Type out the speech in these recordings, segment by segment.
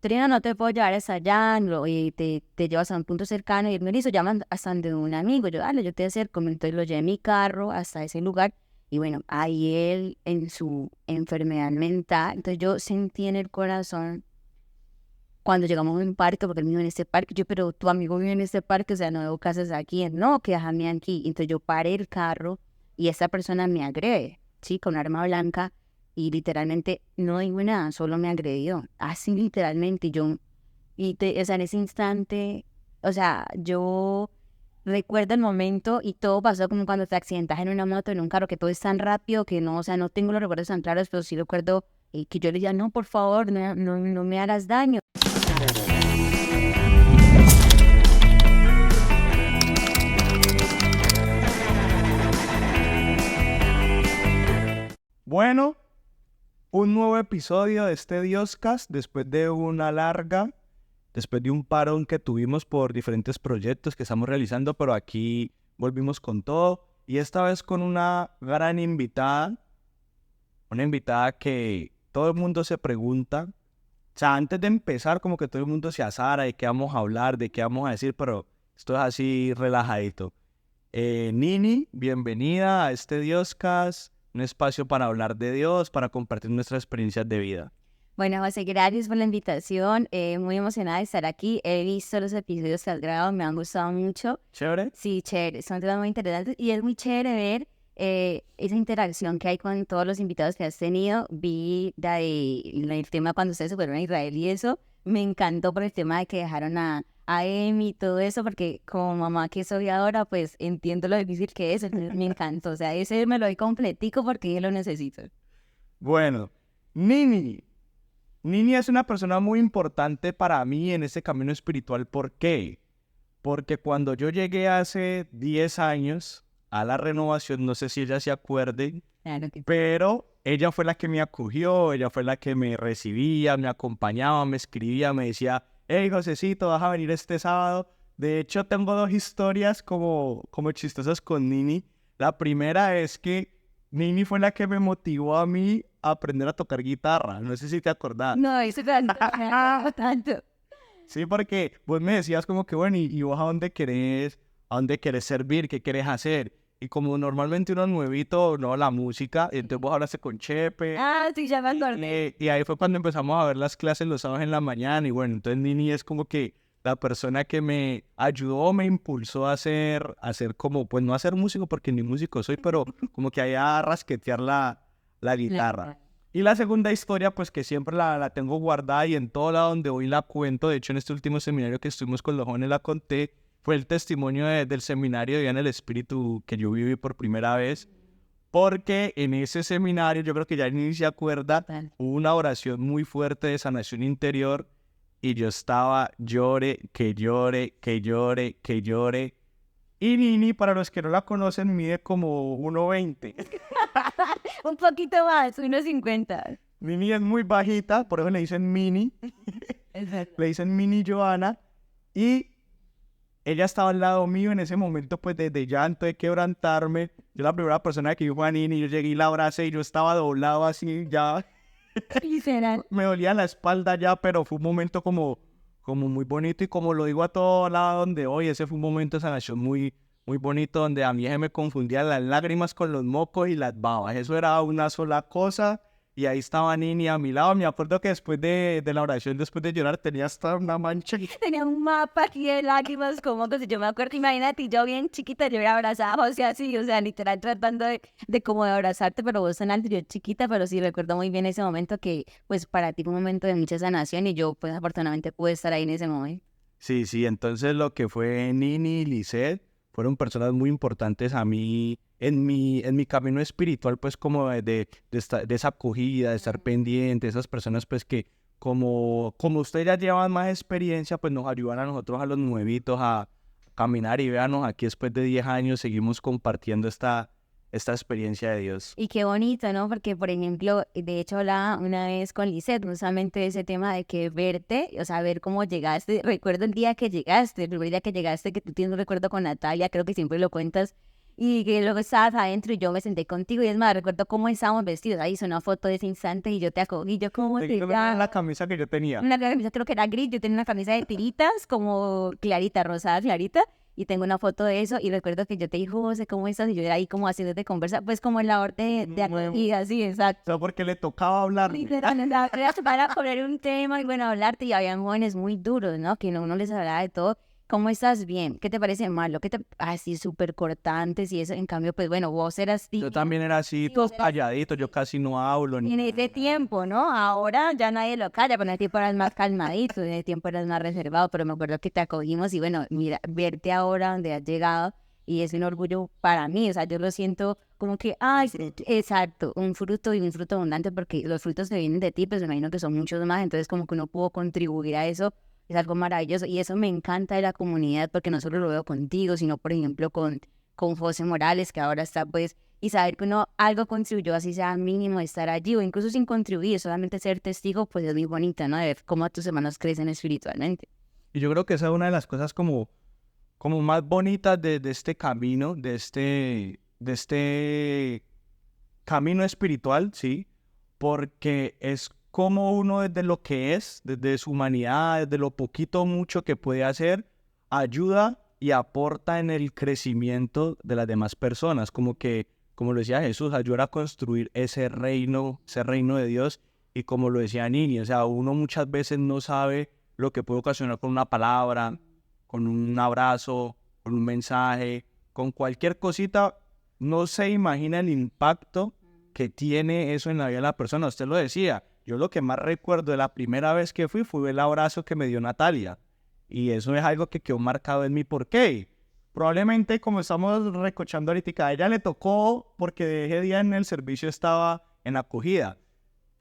Trino, no te puedo llevar hasta allá, y te llevas a un punto cercano y él me dice, llaman hasta donde un amigo, yo, dale, yo te acerco, entonces lo llevé en mi carro hasta ese lugar y bueno, ahí él en su enfermedad mental, entonces yo sentí en el corazón cuando llegamos a un parque, porque él vive en este parque, yo, pero tu amigo vive en este parque, o sea, no veo casas aquí, él, no, que déjame aquí, entonces yo paré el carro y esta persona me agrede, sí, con arma blanca y literalmente no digo nada, solo me agredió, así literalmente, o sea, en ese instante, o sea, yo recuerdo el momento y todo pasó como cuando te accidentas en una moto, en un carro, que todo es tan rápido que no, o sea, no tengo los recuerdos tan claros, pero sí recuerdo que yo le decía, no, por favor, no me hagas daño. Bueno, un nuevo episodio de este Dioscast después de un parón que tuvimos por diferentes proyectos que estamos realizando, pero aquí volvimos con todo y esta vez con una gran una invitada que todo el mundo se pregunta, o sea, antes de empezar como que todo el mundo se azara de qué vamos a hablar, de qué vamos a decir, pero esto es así relajadito. Nini, bienvenida a este Dioscast, un espacio para hablar de Dios, para compartir nuestras experiencias de vida. Bueno, José, gracias por la invitación, muy emocionada de estar aquí, he visto los episodios que has grabado, me han gustado mucho. ¿Chévere? Sí, chévere, son temas muy interesantes y es muy chévere ver esa interacción que hay con todos los invitados que has tenido. Vi el tema cuando ustedes se fueron a Israel y eso, me encantó por el tema de que dejaron a Emi y todo eso, porque como mamá que soy ahora, pues entiendo lo difícil que es, entonces me encantó, o sea, ese me lo doy completico porque yo lo necesito. Bueno, Nini. Nini es una persona muy importante para mí en este camino espiritual. ¿Por qué? Porque cuando yo llegué hace 10 años a la renovación, no sé si ella se acuerde, Claro que pero ella fue la que me acogió, ella fue la que me recibía, me acompañaba, me escribía, me decía, hey, Josecito, vas a venir este sábado. De hecho, tengo dos historias como chistosas con Nini. La primera es que Nini fue la que me motivó a mí a aprender a tocar guitarra. No sé si te acordás. no, eso tanto, tanto. Sí, porque vos me decías como que, bueno, ¿y vos a dónde querés servir? ¿Qué querés hacer? Y como normalmente uno nuevito, no, la música, y entonces vos hablaste con Chepe, Ah, sí, ya me acordé. y ahí fue cuando empezamos a ver las clases los sábados en la mañana, y bueno, entonces Nini es como que la persona que me ayudó, me impulsó a hacer como, pues no a ser músico, porque ni músico soy, pero como que allá a rasquetear la guitarra. Y la segunda historia, pues que siempre la tengo guardada y en todo lado donde voy la cuento, de hecho en este último seminario que estuvimos con los jóvenes la conté, fue el testimonio del seminario de Vida en el Espíritu que yo viví por primera vez, porque en ese seminario, yo creo que ya ni se acuerda, Total. hubo una oración muy fuerte de sanación interior y yo estaba llore, que llore, que llore, que llore. Y Nini, para los que no la conocen, mide como 1,20. Un poquito más, 1.50. Nini es muy bajita, por eso le dicen Mini, Es verdad. le dicen Mini Joana, y ella estaba al lado mío en ese momento, pues, de llanto, de quebrantarme. Yo la primera persona que dijo a Nini, yo llegué y la abracé y yo estaba doblado así, ya, Literal. me dolía la espalda ya, pero fue un momento como muy bonito y como lo digo a todo lado donde hoy, ese fue un momento de sanación muy bonito donde a mí se me confundían las lágrimas con los mocos y las babas. Eso era una sola cosa y ahí estaba Nini a mi lado. Me acuerdo que después de la oración, después de llorar, tenía hasta una mancha. Tenía un mapa aquí de lágrimas, como que si yo me acuerdo, imagínate, yo bien chiquita, yo hubiera abrazado a José así, o sea, literal tratando de como de abrazarte, pero vos tan alto, yo chiquita, pero sí recuerdo muy bien ese momento que, pues, para ti fue un momento de mucha sanación y yo, pues, afortunadamente pude estar ahí en ese momento. Sí, sí, entonces lo que fue Nini y Lisette fueron personas muy importantes a mí en mi camino espiritual, pues como de esa acogida, de estar pendiente, esas personas pues que como ustedes ya llevan más experiencia, pues nos ayudan a nosotros, a los nuevitos, a caminar y véanos, aquí después de 10 años seguimos compartiendo esta experiencia de Dios. Y qué bonito, ¿no? Porque, por ejemplo, de hecho, hablaba una vez con Lisette, justamente de ese tema de que verte, o sea, ver cómo llegaste. Recuerdo el día que llegaste, el primer día que llegaste, que tú tienes un recuerdo con Natalia, creo que siempre lo cuentas, y que luego estabas adentro y yo me senté contigo y es más, recuerdo cómo estábamos vestidos, ahí hice una foto de ese instante y yo te acogí, yo cómo te Creo que era la camisa que yo tenía. una camisa, creo que era gris, yo tenía una camisa de tiritas como clarita, rosada clarita, y tengo una foto de eso, y recuerdo que yo te dije, José, ¿cómo estás? Y yo era ahí como haciendo de conversa, pues como en la orden de acogida, sí, exacto. O sea, porque le tocaba hablar. Literal, era para poner un tema y bueno, hablarte, y habían jóvenes muy duros, ¿no? Que uno les hablaba de todo. ¿Cómo estás? Bien. ¿Qué te parece malo? ¿Qué te... Así súper cortantes y eso. En cambio, pues bueno, vos eras Yo también era así, vos eras calladito, yo casi no hablo. en ese tiempo, ¿no? Ahora ya nadie lo calla, pero en ese tiempo eras más calmadito, en ese tiempo eras más reservado, pero me acuerdo que te acogimos y bueno, mira, verte ahora donde has llegado y es un orgullo para mí, o sea, yo lo siento como que, ay, exacto, un fruto y un fruto abundante porque los frutos que vienen de ti, pues me imagino que son muchos más, entonces como que uno pudo contribuir a eso, es algo maravilloso y eso me encanta de la comunidad porque no solo lo veo contigo, sino por ejemplo con José Morales, que ahora está pues y saber que uno algo contribuyó, así sea mínimo estar allí o incluso sin contribuir, solamente ser testigo, pues es muy bonita, ¿no? De ver cómo tus hermanos crecen espiritualmente. Y yo creo que esa es una de las cosas como más bonitas de este camino, de este camino espiritual, ¿sí? Porque es como uno desde lo que es, desde su humanidad, desde lo poquito o mucho que puede hacer, ayuda y aporta en el crecimiento de las demás personas, como que, como lo decía Jesús, ayuda a construir ese reino de Dios, y como lo decía Nini, o sea, uno muchas veces no sabe lo que puede ocasionar con una palabra, con un abrazo, con un mensaje, con cualquier cosita. No se imagina el impacto que tiene eso en la vida de la persona. Usted lo decía, yo lo que más recuerdo de la primera vez que fue el abrazo que me dio Natalia. Y eso es algo que quedó marcado en mí. ¿Por qué? Probablemente, como estamos recochando ahorita, a ella le tocó porque de ese día en el servicio estaba en acogida.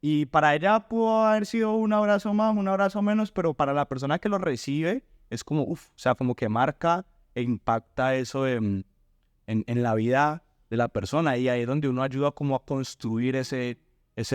Y para ella pudo haber sido un abrazo más, un abrazo menos, pero para la persona que lo recibe es como, o sea, como que marca e impacta eso en la vida de la persona, y ahí es donde uno ayuda como a construir ese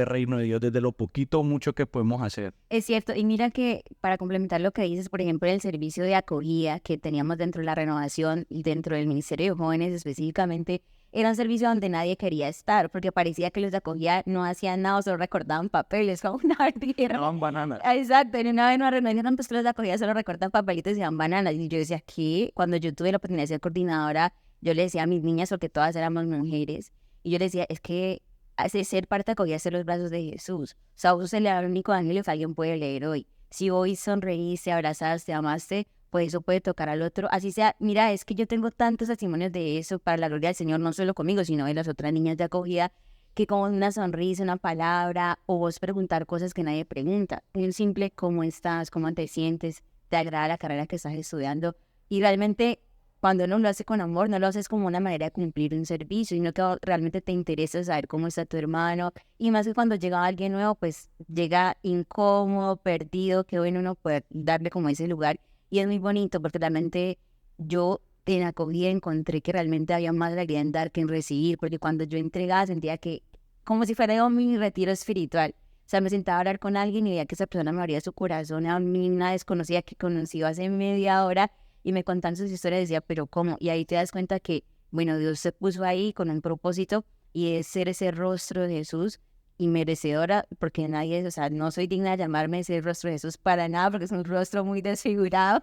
reino de Dios desde lo poquito o mucho que podemos hacer. Es cierto, y mira que para complementar lo que dices, por ejemplo, el servicio de acogida que teníamos dentro de la renovación y dentro del Ministerio de Jóvenes específicamente, era un servicio donde nadie quería estar, porque parecía que los de acogida no hacían nada, solo recordaban papeles, como una vez dijeron. Daban bananas. Exacto, en una vez en una reunión dijeron, pues que los de acogida solo recortan papelitos y dan bananas, y yo decía, ¿qué? Cuando yo tuve la oportunidad de ser coordinadora, yo le decía a mis niñas, porque todas éramos mujeres, y yo les decía, es que hace ser parte de acogida es ser los brazos de Jesús. O sea, vos se le da el único evangelio que alguien puede leer hoy. Si hoy sonreíste, abrazaste, amaste, pues eso puede tocar al otro. Así sea, mira, es que yo tengo tantos testimonios de eso para la gloria del Señor, no solo conmigo, sino de las otras niñas de acogida, que con una sonrisa, una palabra, o vos preguntar cosas que nadie pregunta. Un simple ¿cómo estás? ¿Cómo te sientes? ¿Te agrada la carrera que estás estudiando? Y realmente cuando uno lo hace con amor, no lo haces como una manera de cumplir un servicio, sino que realmente te interesa saber cómo está tu hermano. Y más que cuando llega alguien nuevo, pues llega incómodo, perdido, que bueno uno poder darle como ese lugar. Y es muy bonito porque realmente yo en acogida encontré que realmente había más alegría en dar que en recibir, porque cuando yo entregaba sentía que como si fuera un mini retiro espiritual. O sea, me sentaba a hablar con alguien y veía que esa persona me abría su corazón a mí, una desconocida que conocí hace media hora, y me contaban sus historias y decía, pero ¿cómo? Y ahí te das cuenta que, bueno, Dios se puso ahí con un propósito y es ser ese rostro de Jesús y merecedora, porque nadie, o sea, no soy digna de llamarme ese rostro de Jesús para nada, porque es un rostro muy desfigurado,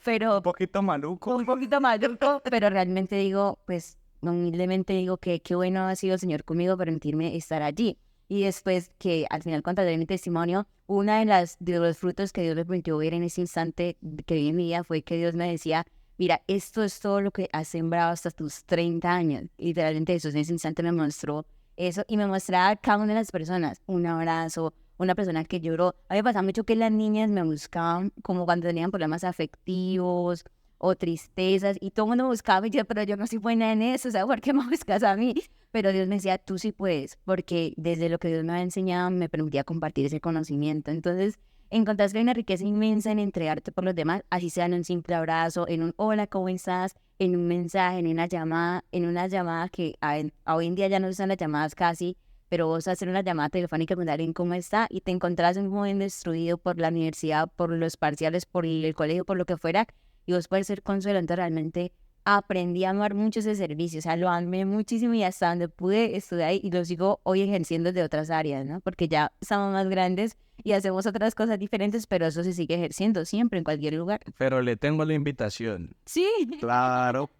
pero Un poquito maluco. un poquito maluco, pero realmente digo, pues, humildemente digo que qué bueno ha sido el Señor conmigo permitirme estar allí. Y después que al final cuando daré mi testimonio, una de los frutos que Dios me permitió ver en ese instante que vi en mi vida fue que Dios me decía, mira, esto es todo lo que has sembrado hasta tus 30 años. Y literalmente Jesús en ese instante me mostró eso y me mostraba a cada una de las personas, un abrazo, una persona que lloró. A mí me pasaba mucho que las niñas me buscaban como cuando tenían problemas afectivos o tristezas y todo el mundo me buscaba y yo, pero yo no soy buena en eso, o sea, ¿por qué me buscas a mí? Pero Dios me decía, tú sí puedes, porque desde lo que Dios me había enseñado me permitía compartir ese conocimiento. Entonces, encontrás que hay una riqueza inmensa en entregarte por los demás, así sea en un simple abrazo, en un hola, ¿cómo estás? En un mensaje, en una llamada que hoy en día ya no se usan las llamadas casi, pero vos hacer una llamada telefónica con alguien cómo está y te encontrás un joven destruido por la universidad, por los parciales, por el colegio, por lo que fuera, y vos puedes ser consuelo. Entonces realmente aprendí a amar mucho ese servicio, o sea, lo amé muchísimo y hasta donde pude estuve ahí y lo sigo hoy ejerciendo de otras áreas, ¿no? Porque ya estamos más grandes y hacemos otras cosas diferentes, pero eso se sigue ejerciendo siempre, en cualquier lugar. Pero le tengo la invitación. Sí. Claro.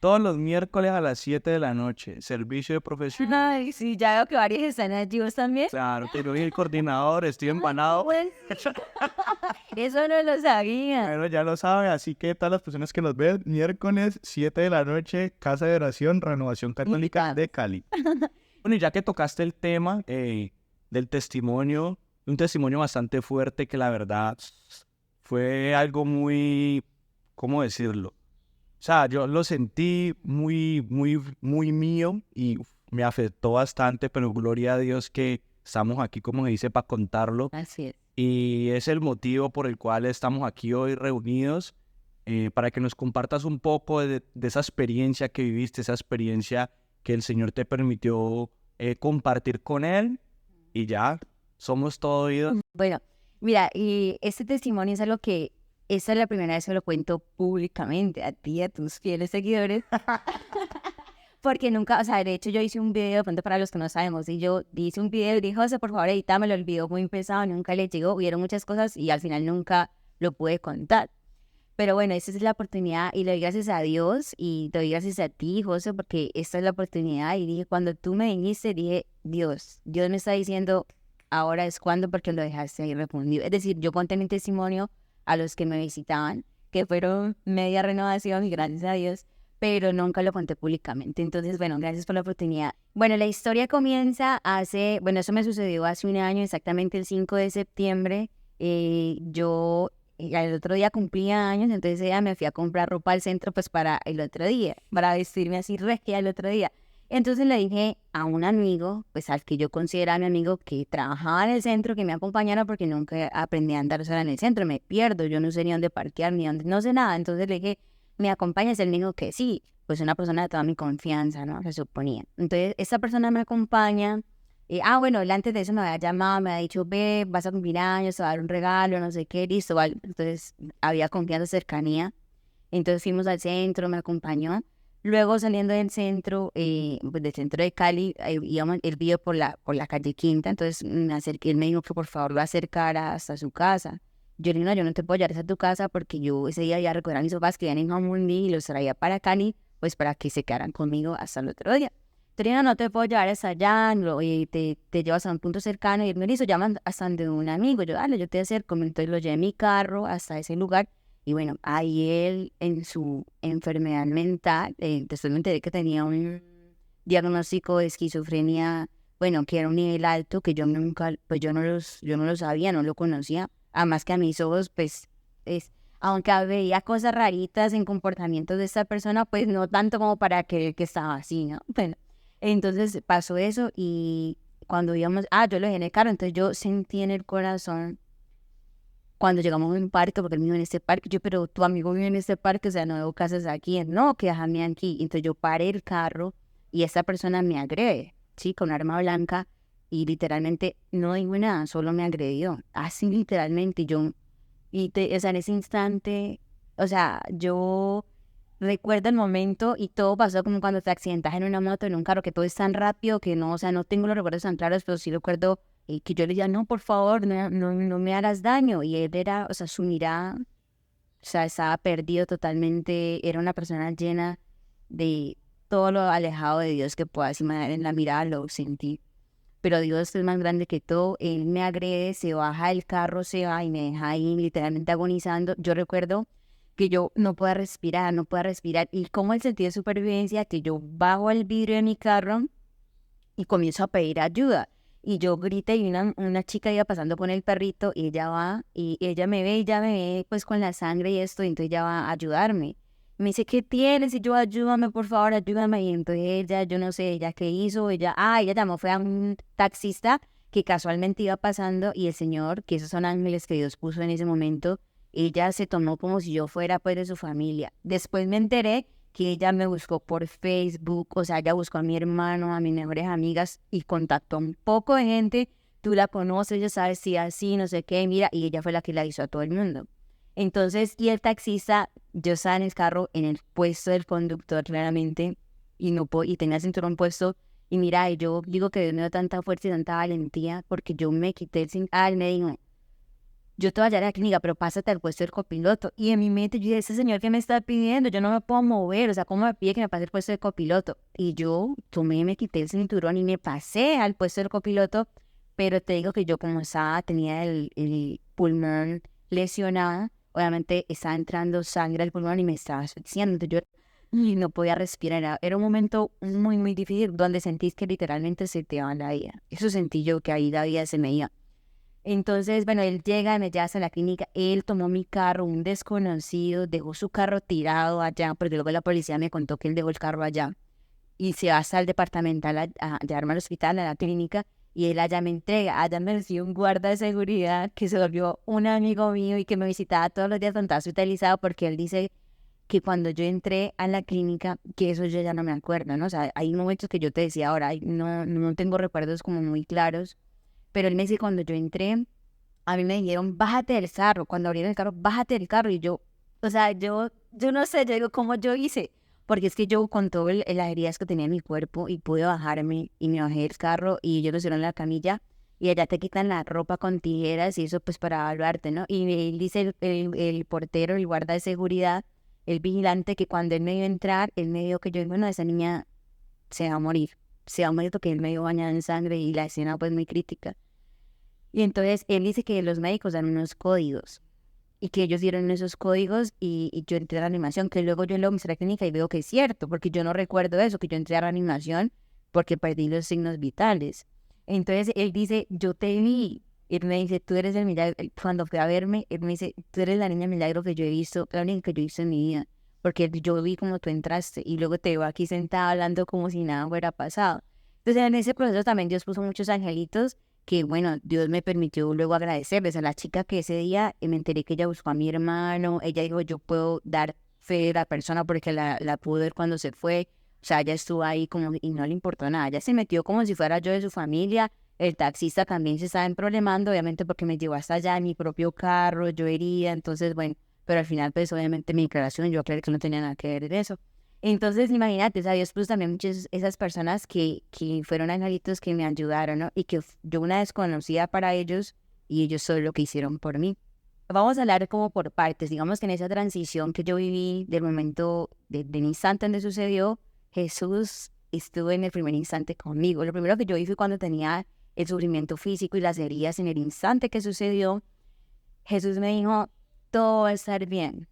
Todos los miércoles a las 7 de la noche, servicio de profesional. Ay, sí, ya veo que varios están allí, ¿vos también? Claro, que yo soy el coordinador, estoy empanado. Pues, eso no lo sabía. Pero ya lo sabe, así que todas las personas que nos ven, miércoles 7 de la noche, Casa de Oración, Renovación Católica de Cali. Bueno, y ya que tocaste el tema del testimonio, un testimonio bastante fuerte que la verdad fue algo muy, ¿cómo decirlo? O sea, yo lo sentí muy mío y me afectó bastante, pero gloria a Dios que estamos aquí, como se dice, para contarlo. Así es. Y es el motivo por el cual estamos aquí hoy reunidos, para que nos compartas un poco de esa experiencia que viviste, esa experiencia que el Señor te permitió compartir con Él. Y ya, somos todo oídos. Bueno, mira, y este testimonio es algo que esta es la primera vez que lo cuento públicamente a ti y a tus fieles seguidores. Porque nunca, o sea, de hecho yo hice un video, de pronto para los que no sabemos, y yo hice un video y dije, José, por favor, edítamelo, el video muy pesado, nunca le llegó, hubieron muchas cosas y al final nunca lo pude contar. Pero bueno, esta es la oportunidad y le doy gracias a Dios y te doy gracias a ti, José, porque esta es la oportunidad. Y dije, cuando tú me viniste, dije, Dios me está diciendo, ahora es cuando, porque lo dejaste ahí respondido. Es decir, yo conté mi testimonio a los que me visitaban, que fueron media renovación y gracias a Dios, pero nunca lo conté públicamente. Entonces, bueno, gracias por la oportunidad. Bueno, la historia comienza bueno, eso me sucedió hace un año, exactamente el 5 de septiembre. Al otro día cumplía años, entonces ella me fui a comprar ropa al centro pues para el otro día, para vestirme así regia el otro día. Entonces le dije a un amigo, pues al que yo consideraba mi amigo que trabajaba en el centro, que me acompañara porque nunca aprendí a andar sola en el centro, me pierdo, yo no sé ni dónde parquear, ni dónde, no sé nada. Entonces le dije, ¿me acompañas? Él me dijo que sí, pues una persona de toda mi confianza, ¿no? Se suponía. Entonces esta persona me acompaña. Bueno, él antes de eso me había llamado, me había dicho, ve, vas a cumplir años, te va a dar un regalo, no sé qué, listo, vale. Entonces había confianza, cercanía. Entonces fuimos al centro, me acompañó. Luego saliendo del centro, pues del centro de Cali, él vive por la calle Quinta, entonces me acerqué, él me dijo que por favor lo acercara hasta su casa. Yo le dije, no, yo no te puedo llevar hasta tu casa porque yo ese día ya recogí a mis papás que vivían en Jamundí y los traía para Cali, pues para que se quedaran conmigo hasta el otro día. Trina, no te puedo llevar hasta allá, te llevas a un punto cercano y él me dijo, llaman hasta donde un amigo. Yo, dale, yo te acerco. Entonces lo llevé en mi carro hasta ese lugar y bueno, ahí él en su enfermedad mental, después me enteré que tenía un diagnóstico de esquizofrenia, bueno, que era un nivel alto, que yo nunca, pues yo no lo sabía, no lo conocía, además que a mis ojos, pues, aunque veía cosas raritas en comportamientos de esta persona, pues no tanto como para que estaba así, ¿no? Bueno. Entonces pasó eso y cuando íbamos, yo lo dejé en el carro, entonces yo sentí en el corazón cuando llegamos a un parque, porque él vive en este parque, yo, pero tu amigo vive en este parque, o sea, no veo casas aquí, no, que déjame aquí. Entonces yo paré el carro y esta persona me agrede, ¿sí? Con arma blanca y literalmente no digo nada, solo me agredió, así literalmente, o sea, en ese instante, o sea, yo recuerdo el momento y todo pasó como cuando te accidentas en una moto, en un carro, que todo es tan rápido que no, o sea, no tengo los recuerdos tan claros, pero sí recuerdo que yo le decía, no, por favor, no me hagas daño. Y él era, o sea, su mirada, o sea, estaba perdido totalmente, era una persona llena de todo lo alejado de Dios que puedas imaginar. En la mirada lo sentí. Pero Dios es más grande que todo, él me agrede, se baja del carro, se va y me deja ahí literalmente agonizando. Yo recuerdo que yo no pueda respirar, y como el sentido de supervivencia, que yo bajo el vidrio de mi carro y comienzo a pedir ayuda, y yo grité y una chica iba pasando con el perrito y ella va, y ella me ve pues con la sangre y esto, y entonces ella va a ayudarme. Me dice, ¿qué tienes? Y yo, ayúdame, por favor, ayúdame. Y entonces ella, yo no sé, ella qué hizo, ella llamó, fue a un taxista que casualmente iba pasando, y el señor, que esos son ángeles que Dios puso en ese momento, ella se tomó como si yo fuera pues de su familia. Después me enteré que ella me buscó por Facebook, o sea, ella buscó a mi hermano, a mis mejores amigas y contactó a un poco de gente. Tú la conoces, ya sabes si así, no sé qué, mira, y ella fue la que la hizo a todo el mundo. Entonces, y el taxista, yo estaba en el carro, en el puesto del conductor claramente, y no y tenía el cinturón puesto, y mira, y yo digo que Dios me dio tanta fuerza y tanta valentía, porque yo me quité el cinturón, él me dijo, yo te voy a llevar a la clínica, pero pásate al puesto del copiloto. Y en mi mente yo dije, ese señor que me está pidiendo, yo no me puedo mover, o sea, ¿cómo me pide que me pase el puesto del copiloto? Y yo tomé, me quité el cinturón y me pasé al puesto del copiloto, pero te digo que yo como estaba, tenía el pulmón lesionado, obviamente estaba entrando sangre al pulmón y me estaba asfixiando, entonces yo y no podía respirar, era un momento muy, muy difícil, donde sentís que literalmente se te va la vida. Eso sentí yo, que ahí la vida se me iba. Entonces, bueno, él llega, me lleva hasta la clínica, él tomó mi carro, un desconocido, dejó su carro tirado allá, porque luego la policía me contó que él dejó el carro allá, y se va hasta el departamental a llevarme al hospital, a la clínica, y él allá me entrega, allá me recibió un guarda de seguridad que se volvió un amigo mío y que me visitaba todos los días cuando estaba hospitalizado, porque él dice que cuando yo entré a la clínica, que eso yo ya no me acuerdo, ¿no? O sea, hay momentos que yo te decía ahora, no tengo recuerdos como muy claros, pero él me dice cuando yo entré, a mí me dijeron, bájate del carro, cuando abrieron el carro, bájate del carro, y yo, o sea, yo no sé, yo digo, ¿cómo yo hice? Porque es que yo con todo las heridas que tenía en mi cuerpo y pude bajarme y me bajé del carro y ellos lo hicieron en la camilla y allá te quitan la ropa con tijeras y eso pues para evaluarte, ¿no? Y él dice el portero, el guarda de seguridad, el vigilante, que cuando él me vio entrar, él me dijo que yo, bueno, esa niña se va a morir porque él me vio bañada en sangre y la escena pues muy crítica. Y entonces él dice que los médicos dan unos códigos y que ellos dieron esos códigos y yo entré a la animación, que luego yo lo mostré a la clínica y veo que es cierto, porque yo no recuerdo eso, que yo entré a la animación porque perdí los signos vitales. Entonces él dice, yo te vi. Él me dice, tú eres el milagro. Cuando fue a verme, él me dice, tú eres la niña milagro que yo he visto, la única que yo he visto en mi vida. Porque yo vi como tú entraste y luego te veo aquí sentada hablando como si nada fuera pasado. Entonces en ese proceso también Dios puso muchos angelitos que bueno, Dios me permitió luego agradecerles a la chica que ese día me enteré que ella buscó a mi hermano, ella dijo, yo puedo dar fe de la persona porque la pude ver cuando se fue, o sea, ella estuvo ahí como y no le importó nada, ella se metió como si fuera yo de su familia, el taxista también se estaba problemando, obviamente porque me llevó hasta allá en mi propio carro, yo herida, entonces bueno, pero al final pues obviamente mi declaración, yo aclaré que no tenía nada que ver en eso. Entonces, imagínate, o sea, Dios puso también muchas esas personas que fueron angelitos que me ayudaron, ¿no? Y que yo una desconocida para ellos y ellos solo lo que hicieron por mí. Vamos a hablar como por partes. Digamos que en esa transición que yo viví del momento, del instante donde sucedió, Jesús estuvo en el primer instante conmigo. Lo primero que yo vi fue cuando tenía el sufrimiento físico y las heridas en el instante que sucedió. Jesús me dijo, todo va a estar bien,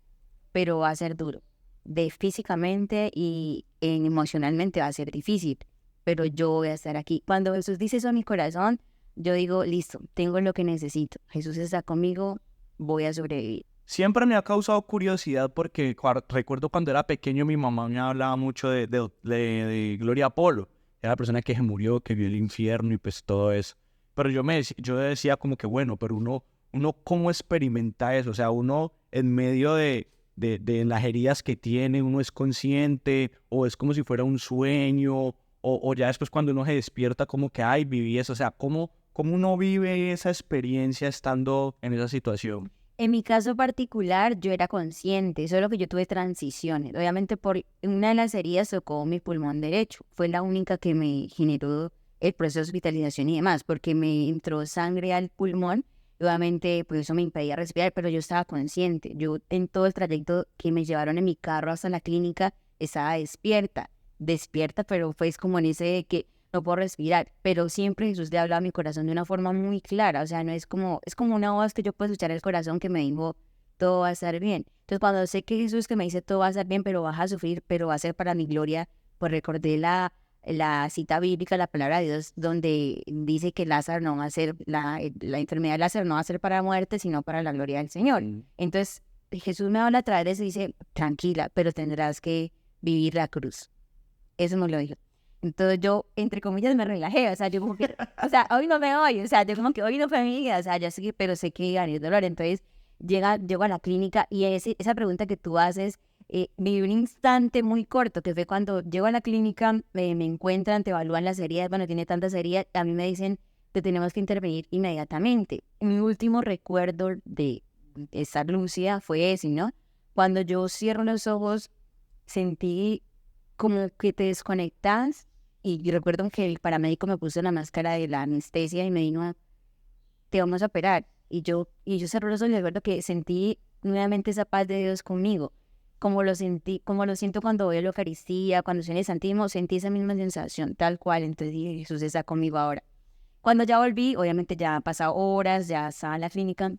pero va a ser duro de físicamente y emocionalmente va a ser difícil, pero yo voy a estar aquí. Cuando Jesús dice eso a mi corazón, yo digo, listo, tengo lo que necesito. Jesús está conmigo, voy a sobrevivir. Siempre me ha causado curiosidad porque recuerdo cuando era pequeño mi mamá me hablaba mucho de Gloria Polo. Era la persona que se murió, que vio el infierno y pues todo eso. Pero yo decía como que bueno, pero uno ¿cómo experimenta eso? O sea, uno en medio de las heridas que tiene, uno es consciente o es como si fuera un sueño o ya después cuando uno se despierta como que, ay, viví eso. O sea, ¿cómo uno vive esa experiencia estando en esa situación? En mi caso particular, yo era consciente, solo que yo tuve transiciones. Obviamente, por una de las heridas tocó mi pulmón derecho. Fue la única que me generó el proceso de hospitalización y demás, porque me entró sangre al pulmón. Obviamente, pues eso me impedía respirar, pero yo estaba consciente. Yo en todo el trayecto que me llevaron en mi carro hasta la clínica, estaba despierta, pero fue como en ese de que no puedo respirar, pero siempre Jesús le habla a mi corazón de una forma muy clara, o sea, no es como una voz que yo puedo escuchar en el corazón que me dijo, todo va a estar bien. Entonces, cuando sé que Jesús que me dice, todo va a estar bien, pero vas a sufrir, pero va a ser para mi gloria, pues recordé la cita bíblica, la palabra de Dios, donde dice que Lázaro no va a ser, la enfermedad de Lázaro no va a ser para muerte, sino para la gloria del Señor. Entonces, Jesús me habla a través de eso y dice, tranquila, pero tendrás que vivir la cruz. Eso me lo dijo. Entonces yo, entre comillas, me relajé, o sea, yo como que, o sea, hoy no me voy, o sea, yo como que hoy no fue mi vida, o sea, ya sé que, pero sé que gané dolor. Entonces llego a la clínica y esa pregunta que tú haces, viví un instante muy corto, que fue cuando llego a la clínica, me encuentran, te evalúan las heridas, bueno, tiene tantas heridas, a mí me dicen, te tenemos que intervenir inmediatamente. Mi último recuerdo estar lúcida fue ese, ¿no? Cuando yo cierro los ojos, sentí como que te desconectas y recuerdo que el paramédico me puso la máscara de la anestesia y me dijo, te vamos a operar. Y yo cerré los ojos y recuerdo que sentí nuevamente esa paz de Dios conmigo, como lo sentí, como lo siento cuando voy a la Eucaristía, cuando soy en el Santísimo, sentí esa misma sensación, tal cual. Entonces dije, Jesús está conmigo ahora. Cuando ya volví, obviamente ya han pasado horas, ya estaba en la clínica,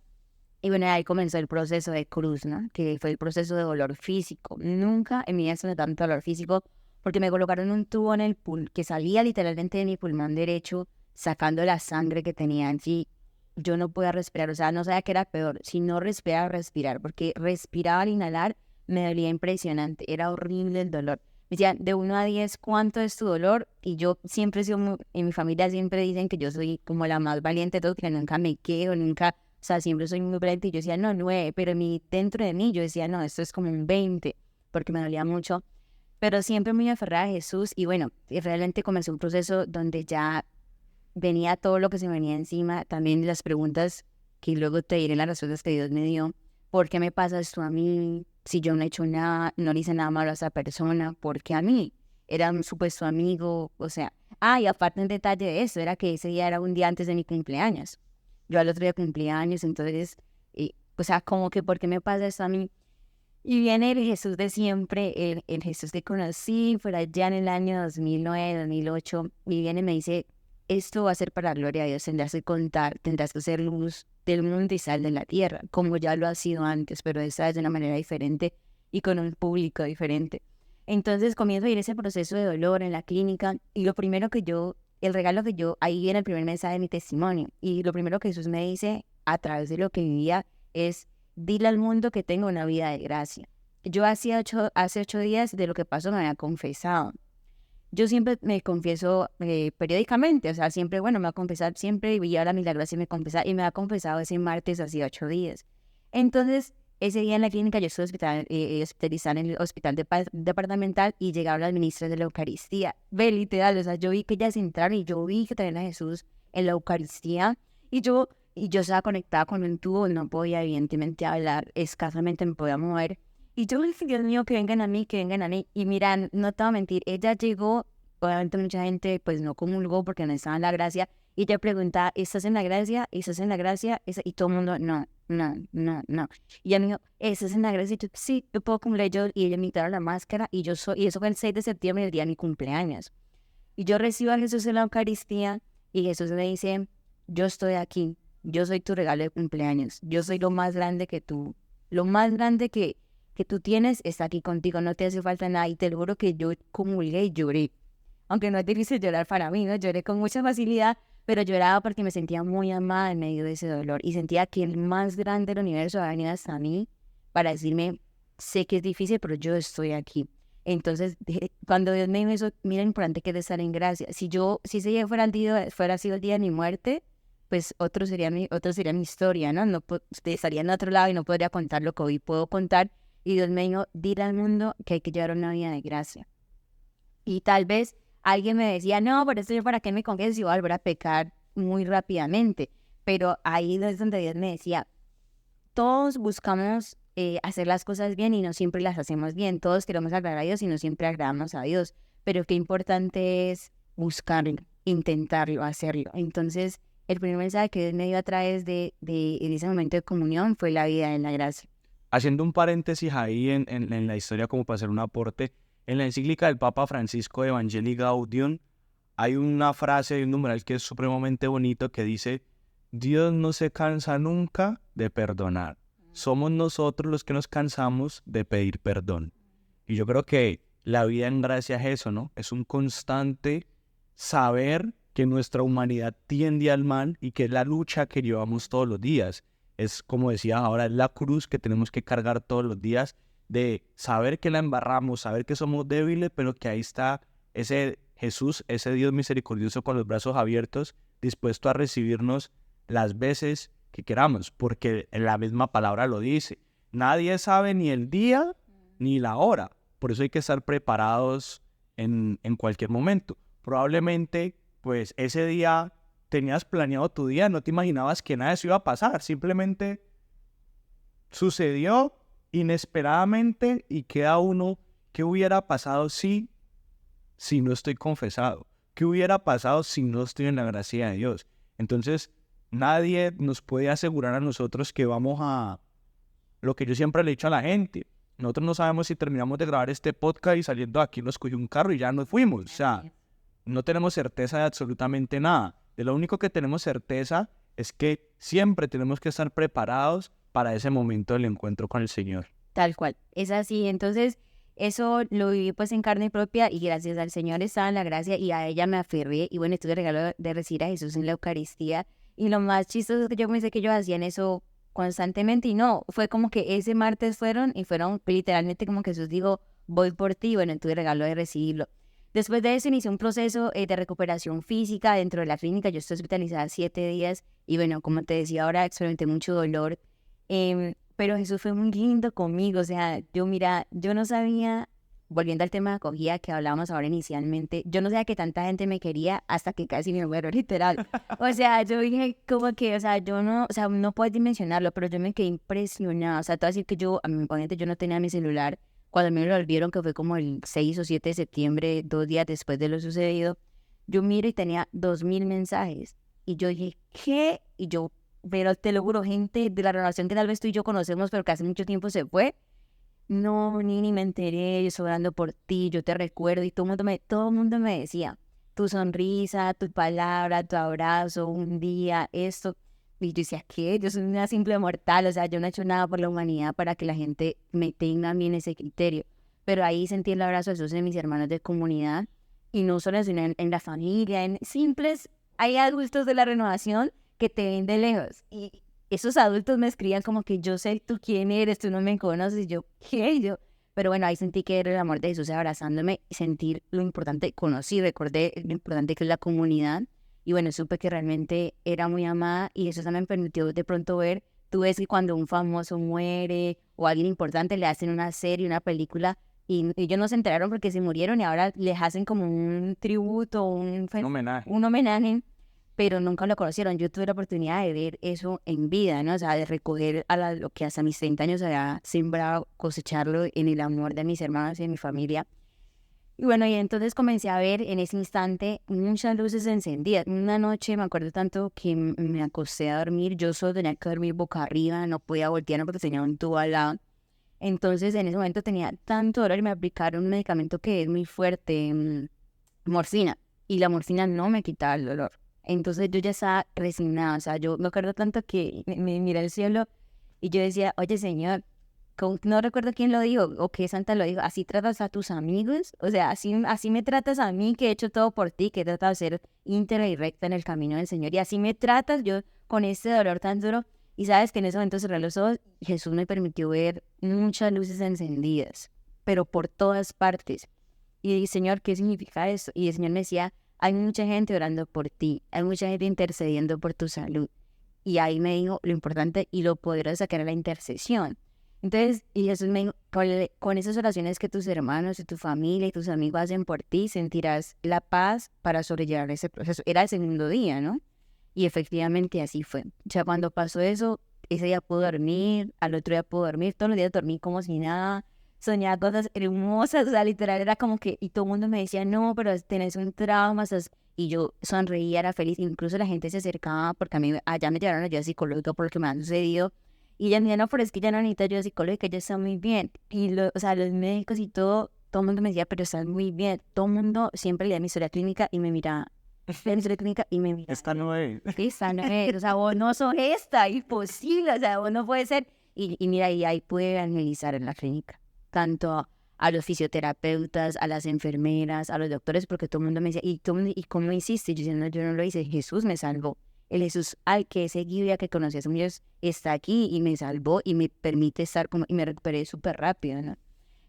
y bueno, ahí comenzó el proceso de cruz, ¿no? Que fue el proceso de dolor físico. Nunca en mi vida sentí tanto dolor físico, porque me colocaron un tubo en el que salía literalmente de mi pulmón derecho, sacando la sangre que tenía allí. Yo no podía respirar, o sea, no sabía qué era peor, si no respirar, respirar, porque respiraba al inhalar, me dolía impresionante, era horrible el dolor. Me decían, de 1 a 10, ¿cuánto es tu dolor? Y yo siempre he sido, en mi familia siempre dicen que yo soy como la más valiente de todos, que nunca me quedo, nunca, o sea, siempre soy muy valiente. Y yo decía, no, 9, pero dentro de mí yo decía, no, esto es como un 20, porque me dolía mucho. Pero siempre muy aferrada a Jesús y bueno, y realmente comenzó un proceso donde ya venía todo lo que se me venía encima, también las preguntas que luego te diré las respuestas que Dios me dio. ¿Por qué me pasa esto a mí? Si yo no he hecho nada, no le hice nada malo a esa persona, ¿por qué a mí? Era un supuesto amigo, o sea. Y aparte un detalle de eso, era que ese día era un día antes de mi cumpleaños. Yo al otro día cumplía años, entonces, o sea, como que ¿por qué me pasa esto a mí? Y viene el Jesús de siempre, el Jesús que conocí por allá en el año 2009, 2008, y viene y me dice, esto va a ser para la gloria de Dios, tendrás que contar, tendrás que ser luz del mundo y sal de la tierra, como ya lo ha sido antes, pero esta vez de una manera diferente y con un público diferente. Entonces comienzo a ir ese proceso de dolor en la clínica y lo primero que el regalo que ahí viene el primer mensaje de mi testimonio, y lo primero que Jesús me dice a través de lo que vivía es, dile al mundo que tengo una vida de gracia. Yo hace 8 días de lo que pasó me había confesado. Yo siempre me confieso periódicamente, o sea, siempre, bueno, me va a confesar siempre y ahora la gracia me confesa y me ha confesado ese martes hace 8 días. Entonces, ese día en la clínica yo estuve hospitalizada en el hospital departamental y llegaron las ministras de la Eucaristía. Ve, literal, o sea, yo vi que ellas entraron y yo vi que traían a Jesús en la Eucaristía y yo estaba conectada con un tubo, no podía evidentemente hablar, escasamente me podía mover. Y yo dije, Dios mío, que vengan a mí, que vengan a mí. Y mira, no te voy a mentir, ella llegó, obviamente mucha gente pues no comulgó porque no estaba en la gracia, y ella preguntaba, ¿estás en la gracia? ¿Estás en la gracia? Y todo el mundo, no, no, no, no. Y ella me dijo, ¿estás en la gracia? Y yo, sí, yo puedo comulgar yo, y ella me quitaron la máscara, y eso fue el 6 de septiembre, el día de mi cumpleaños. Y yo recibo a Jesús en la Eucaristía, y Jesús me dice, yo estoy aquí, yo soy tu regalo de cumpleaños, yo soy lo más grande que tú, lo más grande que tú tienes está aquí contigo, no te hace falta nada. Y te lo juro que yo comulgué y lloré. Aunque no es difícil llorar para mí, ¿no? Lloré con mucha facilidad, pero lloraba porque me sentía muy amada en medio de ese dolor. Y sentía que el más grande del universo había venido hasta mí para decirme, sé que es difícil, pero yo estoy aquí. Entonces, cuando Dios me dijo eso, mira lo importante que es estar en gracia. Si ese día fuera sido el día de mi muerte, pues otro sería mi historia, ¿no? Estaría en otro lado y no podría contar lo que hoy puedo contar. Y Dios me dijo, dile al mundo que hay que llevar una vida de gracia. Y tal vez alguien me decía, no, por eso yo para qué me confieso si voy a volver a pecar muy rápidamente. Pero ahí es donde Dios me decía, todos buscamos hacer las cosas bien y no siempre las hacemos bien. Todos queremos agradar a Dios y no siempre agradamos a Dios. Pero qué importante es buscarlo, intentarlo, hacerlo. Entonces, el primer mensaje que Dios me dio a través en ese momento de comunión fue la vida en la gracia. Haciendo un paréntesis ahí en la historia como para hacer un aporte, en la encíclica del Papa Francisco Evangelii Gaudium hay una frase, hay un numeral que es supremamente bonito que dice, Dios no se cansa nunca de perdonar. Somos nosotros los que nos cansamos de pedir perdón. Y yo creo que la vida en gracia es eso, ¿no? Es un constante saber que nuestra humanidad tiende al mal y que es la lucha que llevamos todos los días. Es como decía ahora, es la cruz que tenemos que cargar todos los días de saber que la embarramos, saber que somos débiles, pero que ahí está ese Jesús, ese Dios misericordioso con los brazos abiertos, dispuesto a recibirnos las veces que queramos, porque la misma palabra lo dice. Nadie sabe ni el día ni la hora, por eso hay que estar preparados en cualquier momento. Probablemente, pues ese día tenías planeado tu día, no te imaginabas que nada de eso iba a pasar, simplemente sucedió inesperadamente y queda uno, ¿qué hubiera pasado si no estoy confesado? ¿Qué hubiera pasado si no estoy en la gracia de Dios? Entonces, nadie nos puede asegurar a nosotros que vamos a, lo que yo siempre le he dicho a la gente, nosotros no sabemos si terminamos de grabar este podcast y saliendo de aquí nos cogió un carro y ya nos fuimos. O sea, no tenemos certeza de absolutamente nada. De lo único que tenemos certeza es que siempre tenemos que estar preparados para ese momento del encuentro con el Señor. Tal cual, es así. Entonces, eso lo viví pues en carne propia y gracias al Señor estaba en la gracia y a ella me aferré y bueno, tuve el regalo de recibir a Jesús en la Eucaristía y lo más chistoso es que yo pensé que ellos hacían eso constantemente y no, fue como que ese martes fueron literalmente como que Jesús dijo, voy por ti, bueno, tuve el regalo de recibirlo. Después de eso inicié un proceso de recuperación física dentro de la clínica, yo estoy hospitalizada 7 días y bueno, como te decía ahora, experimenté mucho dolor. Pero Jesús fue muy lindo conmigo, o sea, yo no sabía, volviendo al tema de acogida que hablábamos ahora inicialmente, yo no sabía que tanta gente me quería hasta que casi me muero, literal. O sea, yo dije como que, o sea, no puedes dimensionarlo, pero yo me quedé impresionada, o sea, te voy a decir que obviamente yo no tenía mi celular, cuando me lo volvieron, que fue como el 6 o 7 de septiembre, 2 días después de lo sucedido, yo miro y tenía 2000 mensajes, y yo dije, ¿qué? Y yo, pero te lo juro, gente de la relación que tal vez tú y yo conocemos, pero que hace mucho tiempo se fue. No, ni me enteré, yo estoy orando por ti, yo te recuerdo. Y todo el mundo me decía, tu sonrisa, tu palabra, tu abrazo, un día, esto. Y yo decía, ¿qué? Yo soy una simple mortal, o sea, yo no he hecho nada por la humanidad para que la gente me tenga a mí en ese criterio. Pero ahí sentí el abrazo de Jesús de mis hermanos de comunidad, y no solo sino en la familia, en simples, hay adultos de la renovación que te ven de lejos. Y esos adultos me escribían como que yo sé tú quién eres, tú no me conoces. Y yo, ¿qué? Y yo, pero bueno, ahí sentí que era el amor de Jesús abrazándome y sentir lo importante, conocí, recordé lo importante que es la comunidad. Y bueno, supe que realmente era muy amada y eso también me permitió de pronto ver, tú ves que cuando un famoso muere o alguien importante le hacen una serie, una película y ellos no se enteraron porque se murieron y ahora les hacen como un tributo, Homenaje. un homenaje, pero nunca lo conocieron. Yo tuve la oportunidad de ver eso en vida, ¿no? O sea, de recoger lo que hasta mis 30 años había sembrado, cosecharlo en el amor de mis hermanos y de mi familia. Y bueno, y entonces comencé a ver en ese instante muchas luces encendidas. Una noche me acuerdo tanto que me acosté a dormir, yo solo tenía que dormir boca arriba, no podía voltear porque tenía un tubo al lado. Entonces en ese momento tenía tanto dolor y me aplicaron un medicamento que es muy fuerte, morfina, y la morfina no me quitaba el dolor. Entonces yo ya estaba resignada, o sea, yo me acuerdo tanto que me miré al cielo y yo decía, oye Señor, no recuerdo quién lo dijo o qué santa lo dijo, así tratas a tus amigos, o sea, así me tratas a mí que he hecho todo por ti, que he tratado de ser íntegra y recta en el camino del Señor, y así me tratas yo con este dolor tan duro. Y sabes que en ese momento cerré los ojos y Jesús me permitió ver muchas luces encendidas, pero por todas partes. Y dije, Señor, ¿qué significa eso? Y el Señor me decía, hay mucha gente orando por ti, hay mucha gente intercediendo por tu salud. Y ahí me dijo lo importante y lo poderoso que era la intercesión. Entonces, y Jesús me dijo, con esas oraciones que tus hermanos y tu familia y tus amigos hacen por ti, sentirás la paz para sobrellevar ese proceso. Era el segundo día, ¿no? Y efectivamente así fue. O sea, cuando pasó eso, ese día pude dormir, al otro día pude dormir, todos los días dormí como si nada, soñaba cosas hermosas, o sea, literal era como que, y todo el mundo me decía, no, pero tenés un trauma, y yo sonreía, era feliz, incluso la gente se acercaba, porque a mí, allá me llevaron a ayuda psicológica por lo que me han sucedido, y ella me decía, no, pero es que ya no necesito ayuda psicológica, ya está muy bien, y o sea, los médicos y todo el mundo me decía, pero estás muy bien, todo el mundo siempre leía mi historia clínica y me miraba, leía mi historia clínica y me miraba. Esta no es. Esta no es, o sea, vos no sos esta, imposible, o sea, vos no puede ser, y mira, y ahí pude evangelizar en la clínica tanto a los fisioterapeutas, a las enfermeras, a los doctores, porque todo el mundo me decía, ¿y cómo hiciste? Yo decía, no, yo no lo hice, Jesús me salvó. El Jesús al que he seguido ya que conocí hace muchos está aquí y me salvó y me permite estar como, y me recuperé súper rápido, ¿no?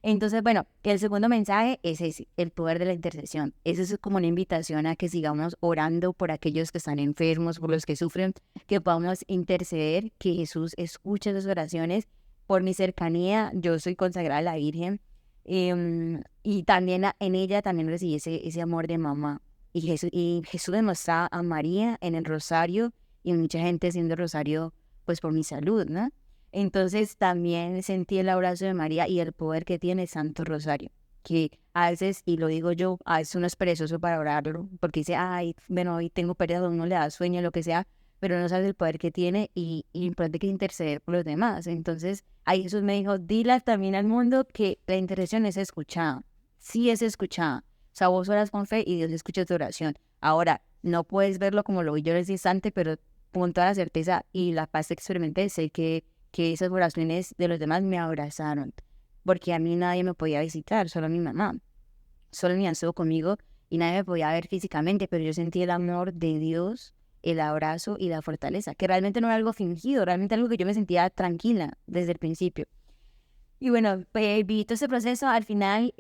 Entonces, bueno, el segundo mensaje es ese, el poder de la intercesión. Eso es como una invitación a que sigamos orando por aquellos que están enfermos, por los que sufren, que podamos interceder, que Jesús escuche esas oraciones. Por mi cercanía, yo soy consagrada a la Virgen, y también en ella también recibí ese amor de mamá. Y Jesús demostraba a María en el rosario y mucha gente haciendo el rosario pues por mi salud, ¿no? Entonces también sentí el abrazo de María y el poder que tiene Santo Rosario, que a veces, y lo digo yo, a veces uno es perezoso para orarlo, porque dice, ay, bueno, hoy tengo pereza, uno le da sueño, lo que sea, pero no sabe el poder que tiene y lo importante que es interceder por los demás. Entonces, ahí Jesús me dijo, dile también al mundo que la intercesión es escuchada, sí es escuchada. O sea, vos oras con fe y Dios escucha tu oración. Ahora, no puedes verlo como lo vi yo en ese instante, pero con toda la certeza y la paz que experimenté, sé que esas oraciones de los demás me abrazaron, porque a mí nadie me podía visitar, solo mi mamá, solo mi estuvo conmigo y nadie me podía ver físicamente, pero yo sentí el amor de Dios, el abrazo y la fortaleza, que realmente no era algo fingido, realmente algo que yo me sentía tranquila desde el principio. Y bueno, pues viví todo ese proceso, al final,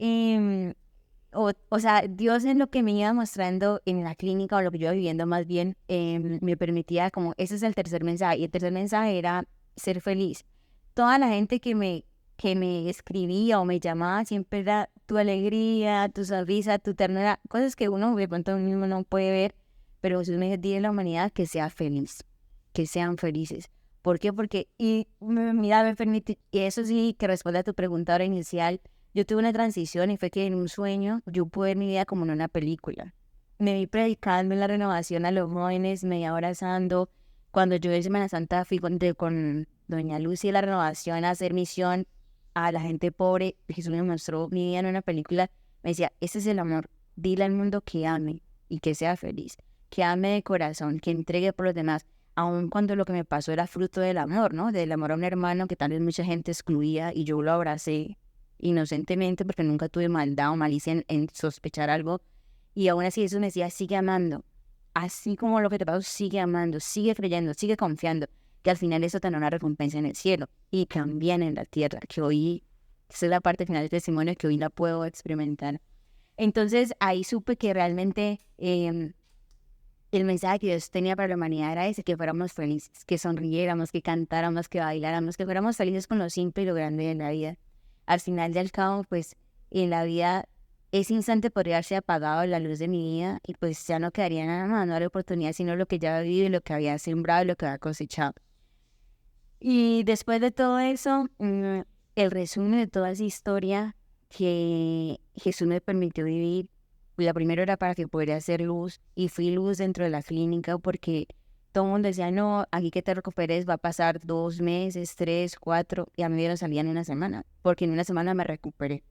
o sea, Dios en lo que me iba mostrando en la clínica o lo que yo iba viviendo más bien, me permitía como, ese es el tercer mensaje, y el tercer mensaje era ser feliz. Toda la gente que me escribía o me llamaba siempre era tu alegría, tu sonrisa, tu ternura, cosas que uno de pronto uno mismo no puede ver, pero Jesús me dijo, dile a la humanidad que sea feliz, que sean felices. ¿Por qué? Porque, mira, me permite, y eso sí que responde a tu pregunta ahora inicial, yo tuve una transición y fue que en un sueño yo pude ver mi vida como en una película. Me vi predicando en la renovación a los jóvenes, me vi abrazando. Cuando yo en Semana Santa fui con doña Lucy de la renovación a hacer misión a la gente pobre, Jesús me mostró mi vida en una película. Me decía, ese es el amor, dile al mundo que ame y que sea feliz, que ame de corazón, que entregue por los demás aun cuando lo que me pasó era fruto del amor, ¿no? Del amor a un hermano que tal vez mucha gente excluía y yo lo abracé inocentemente porque nunca tuve maldad o malicia en sospechar algo. Y aún así eso me decía, sigue amando. Así como lo que te pasó, sigue amando, sigue creyendo, sigue confiando, que al final eso te da una recompensa en el cielo y también en la tierra, que hoy, esa es la parte final del testimonio que hoy la puedo experimentar. Entonces ahí supe que realmente el mensaje que Dios tenía para la humanidad era ese, que fuéramos felices, que sonriéramos, que cantáramos, que bailáramos, que fuéramos felices con lo simple y lo grande de la vida. Al final del cabo, pues, en la vida, ese instante podría haberse apagado la luz de mi vida y pues ya no quedaría nada más, no habría oportunidad, sino lo que ya había vivido, lo que había sembrado y lo que había cosechado. Y después de todo eso, el resumen de toda esa historia que Jesús me permitió vivir, la primera era para que pudiera hacer luz y fui luz dentro de la clínica porque todo el mundo decía, no, aquí que te recuperes va a pasar 2 meses, 3, 4, y a mí me lo salía en una semana, porque en una semana me recuperé.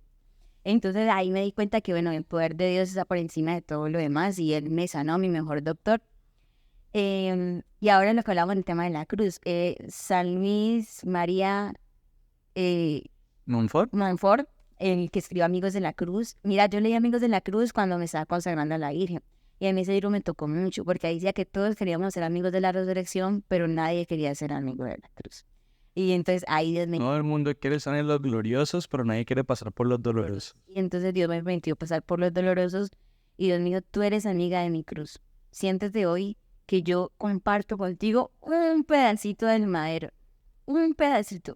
Entonces ahí me di cuenta que, bueno, el poder de Dios está por encima de todo lo demás y Él me sanó, mi mejor doctor. Y ahora lo que hablamos del tema de la cruz, San Luis María ¿Monfort? Montfort, el que escribió Amigos de la Cruz. Mira, yo leí Amigos de la Cruz cuando me estaba consagrando a la Virgen. Y a mí ese libro me tocó mucho, porque ahí decía que todos queríamos ser amigos de la resurrección, pero nadie quería ser amigo de la cruz. Y entonces ahí Dios me... Todo el mundo quiere estar en los gloriosos, pero nadie quiere pasar por los dolorosos. Y entonces Dios me permitió pasar por los dolorosos y Dios me dijo, tú eres amiga de mi cruz. Siéntete hoy que yo comparto contigo un pedacito del madero, un pedacito.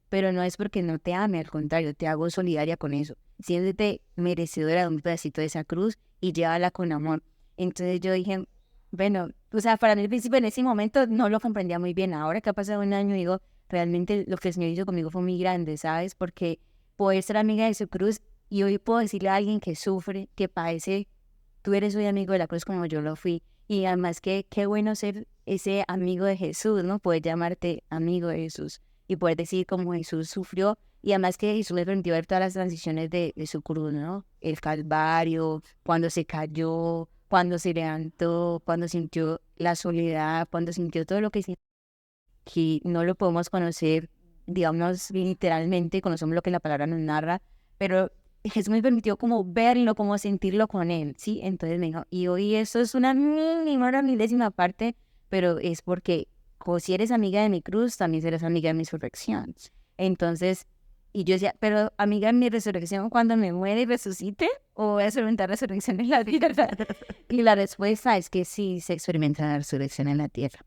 Pero no es porque no te ame, al contrario, te hago solidaria con eso. Siéntete merecedora de un pedacito de esa cruz y llévala con amor. Entonces yo dije, bueno, o sea, para mí al principio en ese momento no lo comprendía muy bien. Ahora que ha pasado un año, digo, realmente lo que el Señor hizo conmigo fue muy grande, ¿sabes? Porque poder ser amiga de su cruz y hoy puedo decirle a alguien que sufre, que padece, tú eres hoy amigo de la cruz como yo lo fui. Y además que qué bueno ser ese amigo de Jesús, ¿no? Poder llamarte amigo de Jesús y poder decir cómo Jesús sufrió y además que Jesús le permitió ver todas las transiciones de su cruz, ¿no? El Calvario, cuando se cayó, cuando se levantó, cuando sintió la soledad, cuando sintió todo lo que sintió, que no lo podemos conocer, digamos, literalmente, conocemos lo que la palabra nos narra, pero Jesús me permitió como verlo, como sentirlo con él, ¿sí? Entonces me dijo, y hoy eso es una mínima, una milésima parte, pero es porque como si eres amiga de mi cruz, también serás amiga de mi resurrección. Entonces, y yo decía, pero amiga de mi resurrección, cuando me muere y resucite, o voy a experimentar resurrección en la tierra. Y la respuesta es que sí se experimenta la resurrección en la tierra.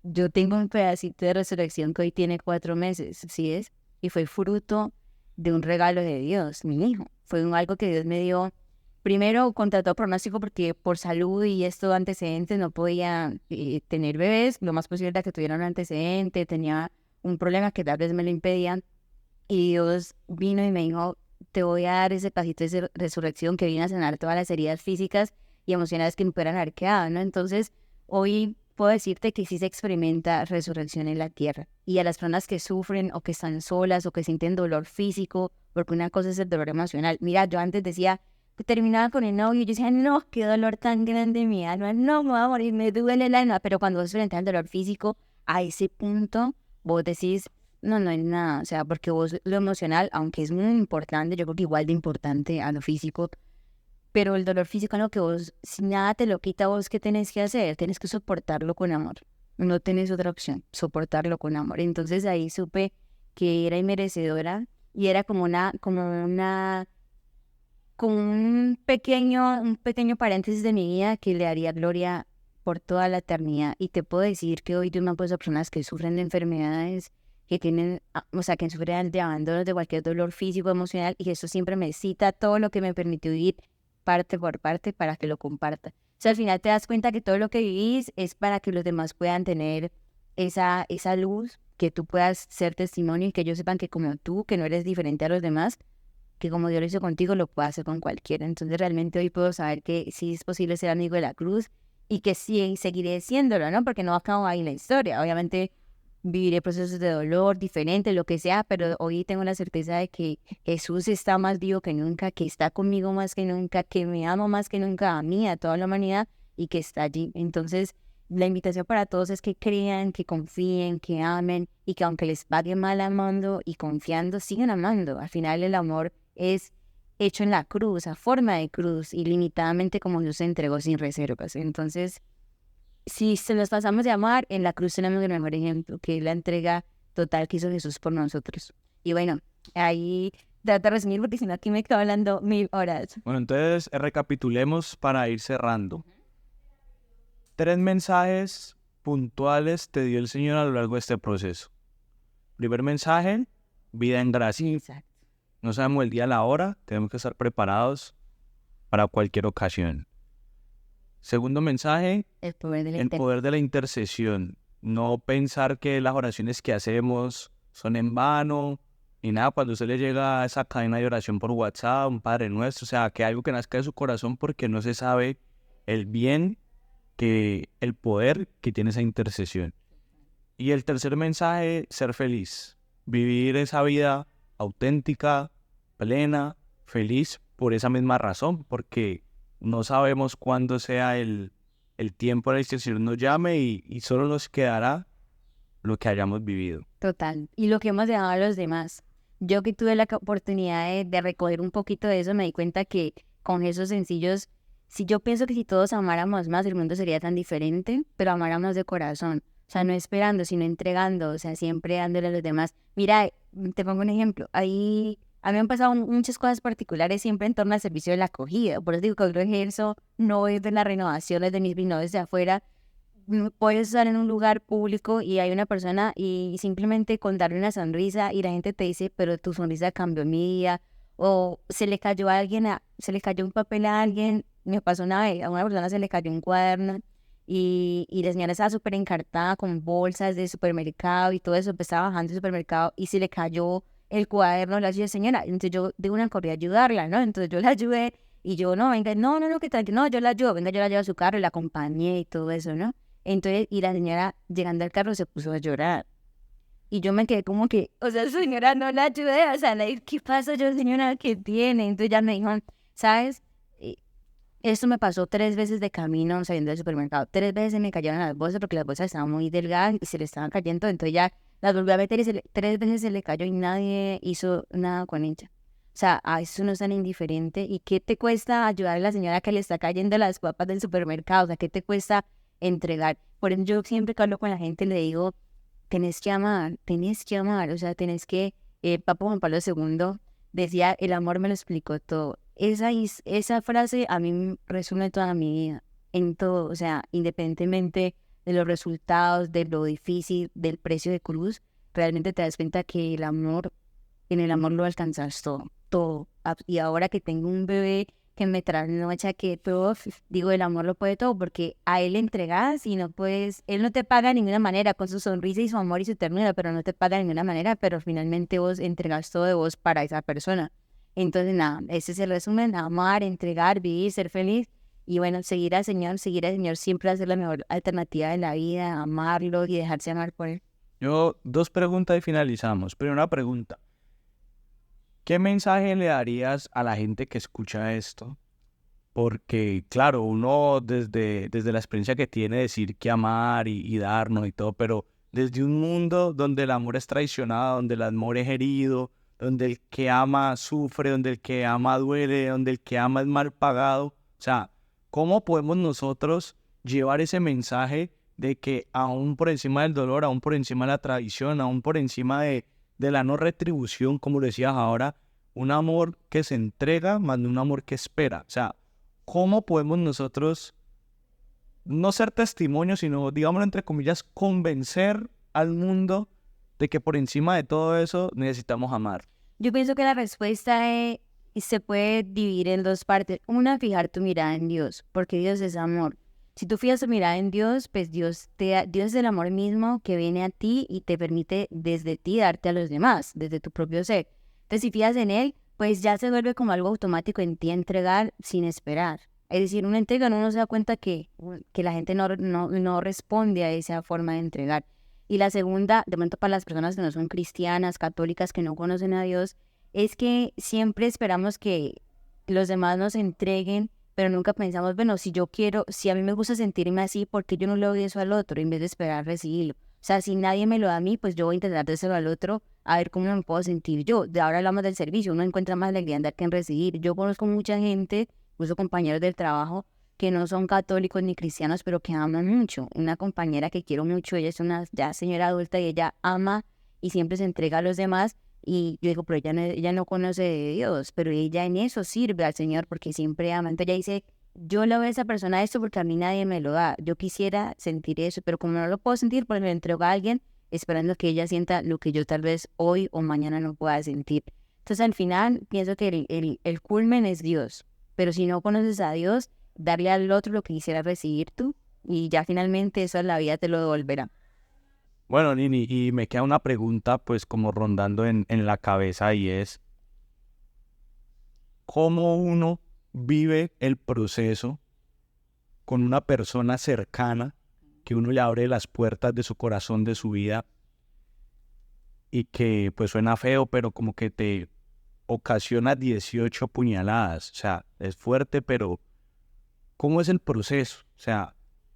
Yo tengo un pedacito de resurrección que hoy tiene 4 meses, ¿sí es? Y fue fruto de un regalo de Dios, mi hijo. Fue algo que Dios me dio. Primero, contra todo pronóstico, porque por salud y esto antecedentes no podía tener bebés. Lo más posible era que tuviera un antecedente, tenía un problema que tal vez me lo impedía, y Dios vino y me dijo, te voy a dar ese pasito de resurrección que viene a sanar todas las heridas físicas y emocionales que me pudieran haber quedado, ¿no? Entonces, hoy puedo decirte que sí se experimenta resurrección en la tierra. Y a las personas que sufren o que están solas o que sienten dolor físico, porque una cosa es el dolor emocional. Mira, yo antes decía que terminaba con el novio y yo decía, no, qué dolor tan grande en mi alma, no, me voy a morir, me duele el alma. Pero cuando vos enfrentas el dolor físico, a ese punto, vos decís, no, no es nada. O sea, porque vos lo emocional, aunque es muy importante, yo creo que igual de importante a lo físico, pero el dolor físico es lo que vos, si nada te lo quita, vos, ¿qué tenés que hacer? Tienes que soportarlo con amor. No tenés otra opción, soportarlo con amor. Entonces ahí supe que era inmerecedora y era como un pequeño paréntesis de mi vida que le daría gloria por toda la eternidad. Y te puedo decir que hoy Dios me ha puesto a personas que sufren de enfermedades, que tienen, o sea, que sufren de abandono, de cualquier dolor físico, emocional, y eso siempre me cita todo lo que me permitió vivir parte por parte para que lo comparta. O sea, al final te das cuenta que todo lo que vivís es para que los demás puedan tener esa luz, que tú puedas ser testimonio y que ellos sepan que como tú, que no eres diferente a los demás, que como Dios lo hizo contigo, lo puede hacer con cualquiera. Entonces realmente hoy puedo saber que sí es posible ser amigo de la cruz y que sí seguiré siéndolo, ¿no? Porque no acabo ahí la historia. Obviamente viviré procesos de dolor diferentes, lo que sea, pero hoy tengo la certeza de que Jesús está más vivo que nunca, que está conmigo más que nunca, que me ama más que nunca a mí, a toda la humanidad y que está allí. Entonces, la invitación para todos es que crean, que confíen, que amen y que aunque les vaya mal amando y confiando, sigan amando. Al final el amor es hecho en la cruz, a forma de cruz, ilimitadamente como Dios se entregó sin reservas. Entonces, si se los pasamos de amar, en la cruz tenemos el mejor ejemplo, que es la entrega total que hizo Jesús por nosotros. Y bueno, ahí trata de resumir porque si no aquí me quedo hablando 1000 horas. Bueno, entonces recapitulemos para ir cerrando. 3 mensajes puntuales te dio el Señor a lo largo de este proceso. Primer mensaje, vida en gracia. Exacto. No sabemos el día, la hora, tenemos que estar preparados para cualquier ocasión. Segundo mensaje, El poder de la el poder de la intercesión. No pensar que las oraciones que hacemos son en vano, ni nada. Cuando usted le llega a esa cadena de oración por WhatsApp, un Padre Nuestro, o sea, que algo que nazca de su corazón porque no se sabe el bien, el poder que tiene esa intercesión. Y el tercer mensaje, ser feliz. Vivir esa vida auténtica, plena, feliz por esa misma razón, porque no sabemos cuándo sea el tiempo en el que el Señor nos llame y solo nos quedará lo que hayamos vivido. Total. Y lo que hemos dejado a los demás. Yo que tuve la oportunidad de recoger un poquito de eso, me di cuenta que con esos sencillos, si yo pienso que si todos amáramos más, el mundo sería tan diferente, pero amáramos de corazón. O sea, no esperando, sino entregando, o sea, siempre dándole a los demás. Mira, te pongo un ejemplo. Ahí a mí me han pasado muchas cosas particulares siempre en torno al servicio de la acogida. Por eso digo que yo ejerzo no es de las renovaciones de mis vinos desde afuera. Puedes estar en un lugar público y hay una persona y simplemente con darle una sonrisa y la gente te dice, pero tu sonrisa cambió mi día, o se le cayó a alguien, se le cayó un papel a alguien, me pasó una vez, a una persona se le cayó un cuaderno y la señora estaba súper encartada con bolsas de supermercado y todo eso, pues estaba bajando del supermercado y se le cayó el cuaderno, la decía señora, entonces yo de una corrí a ayudarla, ¿no? Entonces yo la ayudé y yo, no, venga, no, ¿qué tal? No, yo la ayudo, venga, yo la llevo a su carro y la acompañé y todo eso, ¿no? Entonces, y la señora llegando al carro se puso a llorar. Y yo me quedé como que, o sea, señora, no la ayudé, o sea, ¿qué pasa yo, señora, qué tiene? Entonces ya me dijo, ¿sabes? Esto me pasó 3 veces de camino saliendo del supermercado. 3 veces se me cayeron las bolsas porque las bolsas estaban muy delgadas y se le estaban cayendo. Entonces ya las volví a meter y 3 veces se le cayó y nadie hizo nada con ella. O sea, a eso no es tan indiferente. ¿Y qué te cuesta ayudar a la señora que le está cayendo las papas del supermercado? O sea, ¿qué te cuesta entregar? Por eso yo siempre que hablo con la gente le digo, tenés que amar, o sea, tenés que, Papa Juan Pablo II decía, el amor me lo explicó todo. Esa frase a mí me resume toda mi vida, en todo, o sea, independientemente de los resultados, de lo difícil, del precio de cruz, realmente te das cuenta que en el amor lo alcanzas todo, todo. Y ahora que tengo un bebé que me trasnocha, que todo, digo, el amor lo puede todo, porque a él le entregas y no puedes, él no te paga de ninguna manera con su sonrisa y su amor y su ternura, pero no te paga de ninguna manera, pero finalmente vos entregas todo de vos para esa persona. Entonces, nada, ese es el resumen: amar, entregar, vivir, ser feliz. Y bueno, seguir al Señor siempre va a ser la mejor alternativa de la vida, amarlo y dejarse amar por Él. Yo, dos preguntas y finalizamos. Primera pregunta, ¿qué mensaje le darías a la gente que escucha esto? Porque, claro, uno desde la experiencia que tiene decir que amar y darnos y todo, pero desde un mundo donde el amor es traicionado, donde el amor es herido, donde el que ama sufre, donde el que ama duele, donde el que ama es mal pagado. O sea, ¿cómo podemos nosotros llevar ese mensaje de que aún por encima del dolor, aún por encima de la traición, aún por encima de la no retribución, como lo decías ahora, un amor que se entrega más de un amor que espera? O sea, ¿cómo podemos nosotros no ser testimonios, sino, digámoslo entre comillas, convencer al mundo de que por encima de todo eso necesitamos amar? Yo pienso que la respuesta se puede dividir en dos partes. Una, fijar tu mirada en Dios, porque Dios es amor. Si tú fijas tu mirada en Dios, pues Dios es el amor mismo que viene a ti y te permite desde ti darte a los demás, desde tu propio ser. Entonces, si fijas en Él, pues ya se vuelve como algo automático en ti entregar sin esperar. Es decir, uno entrega, uno no se da cuenta que la gente no responde a esa forma de entregar. Y la segunda, de pronto para las personas que no son cristianas, católicas, que no conocen a Dios, es que siempre esperamos que los demás nos entreguen, pero nunca pensamos, bueno, si yo quiero, si a mí me gusta sentirme así, ¿por qué yo no le doy eso al otro en vez de esperar recibirlo? O sea, si nadie me lo da a mí, pues yo voy a intentar dárselo al otro a ver cómo me puedo sentir yo. De ahora hablamos del servicio, uno encuentra más alegría en dar que en recibir. Yo conozco mucha gente, incluso compañeros del trabajo, que no son católicos ni cristianos, pero que aman mucho. Una compañera que quiero mucho, ella es una ya señora adulta y ella ama y siempre se entrega a los demás. Y yo digo, pero ella no conoce de Dios, pero ella en eso sirve al Señor porque siempre ama. Entonces ella dice, yo le doy a esa persona esto porque a mí nadie me lo da. Yo quisiera sentir eso, pero como no lo puedo sentir, pues me lo entrego a alguien esperando que ella sienta lo que yo tal vez hoy o mañana no pueda sentir. Entonces al final pienso que el culmen es Dios, pero si no conoces a Dios, darle al otro lo que quisieras recibir tú y ya finalmente eso en la vida te lo devolverá. Bueno, Nini, y me queda una pregunta pues como rondando en la cabeza, y es, ¿cómo uno vive el proceso con una persona cercana que uno le abre las puertas de su corazón, de su vida, y que pues suena feo, pero como que te ocasiona 18 puñaladas? O sea, es fuerte, pero ¿cómo es el proceso? O sea,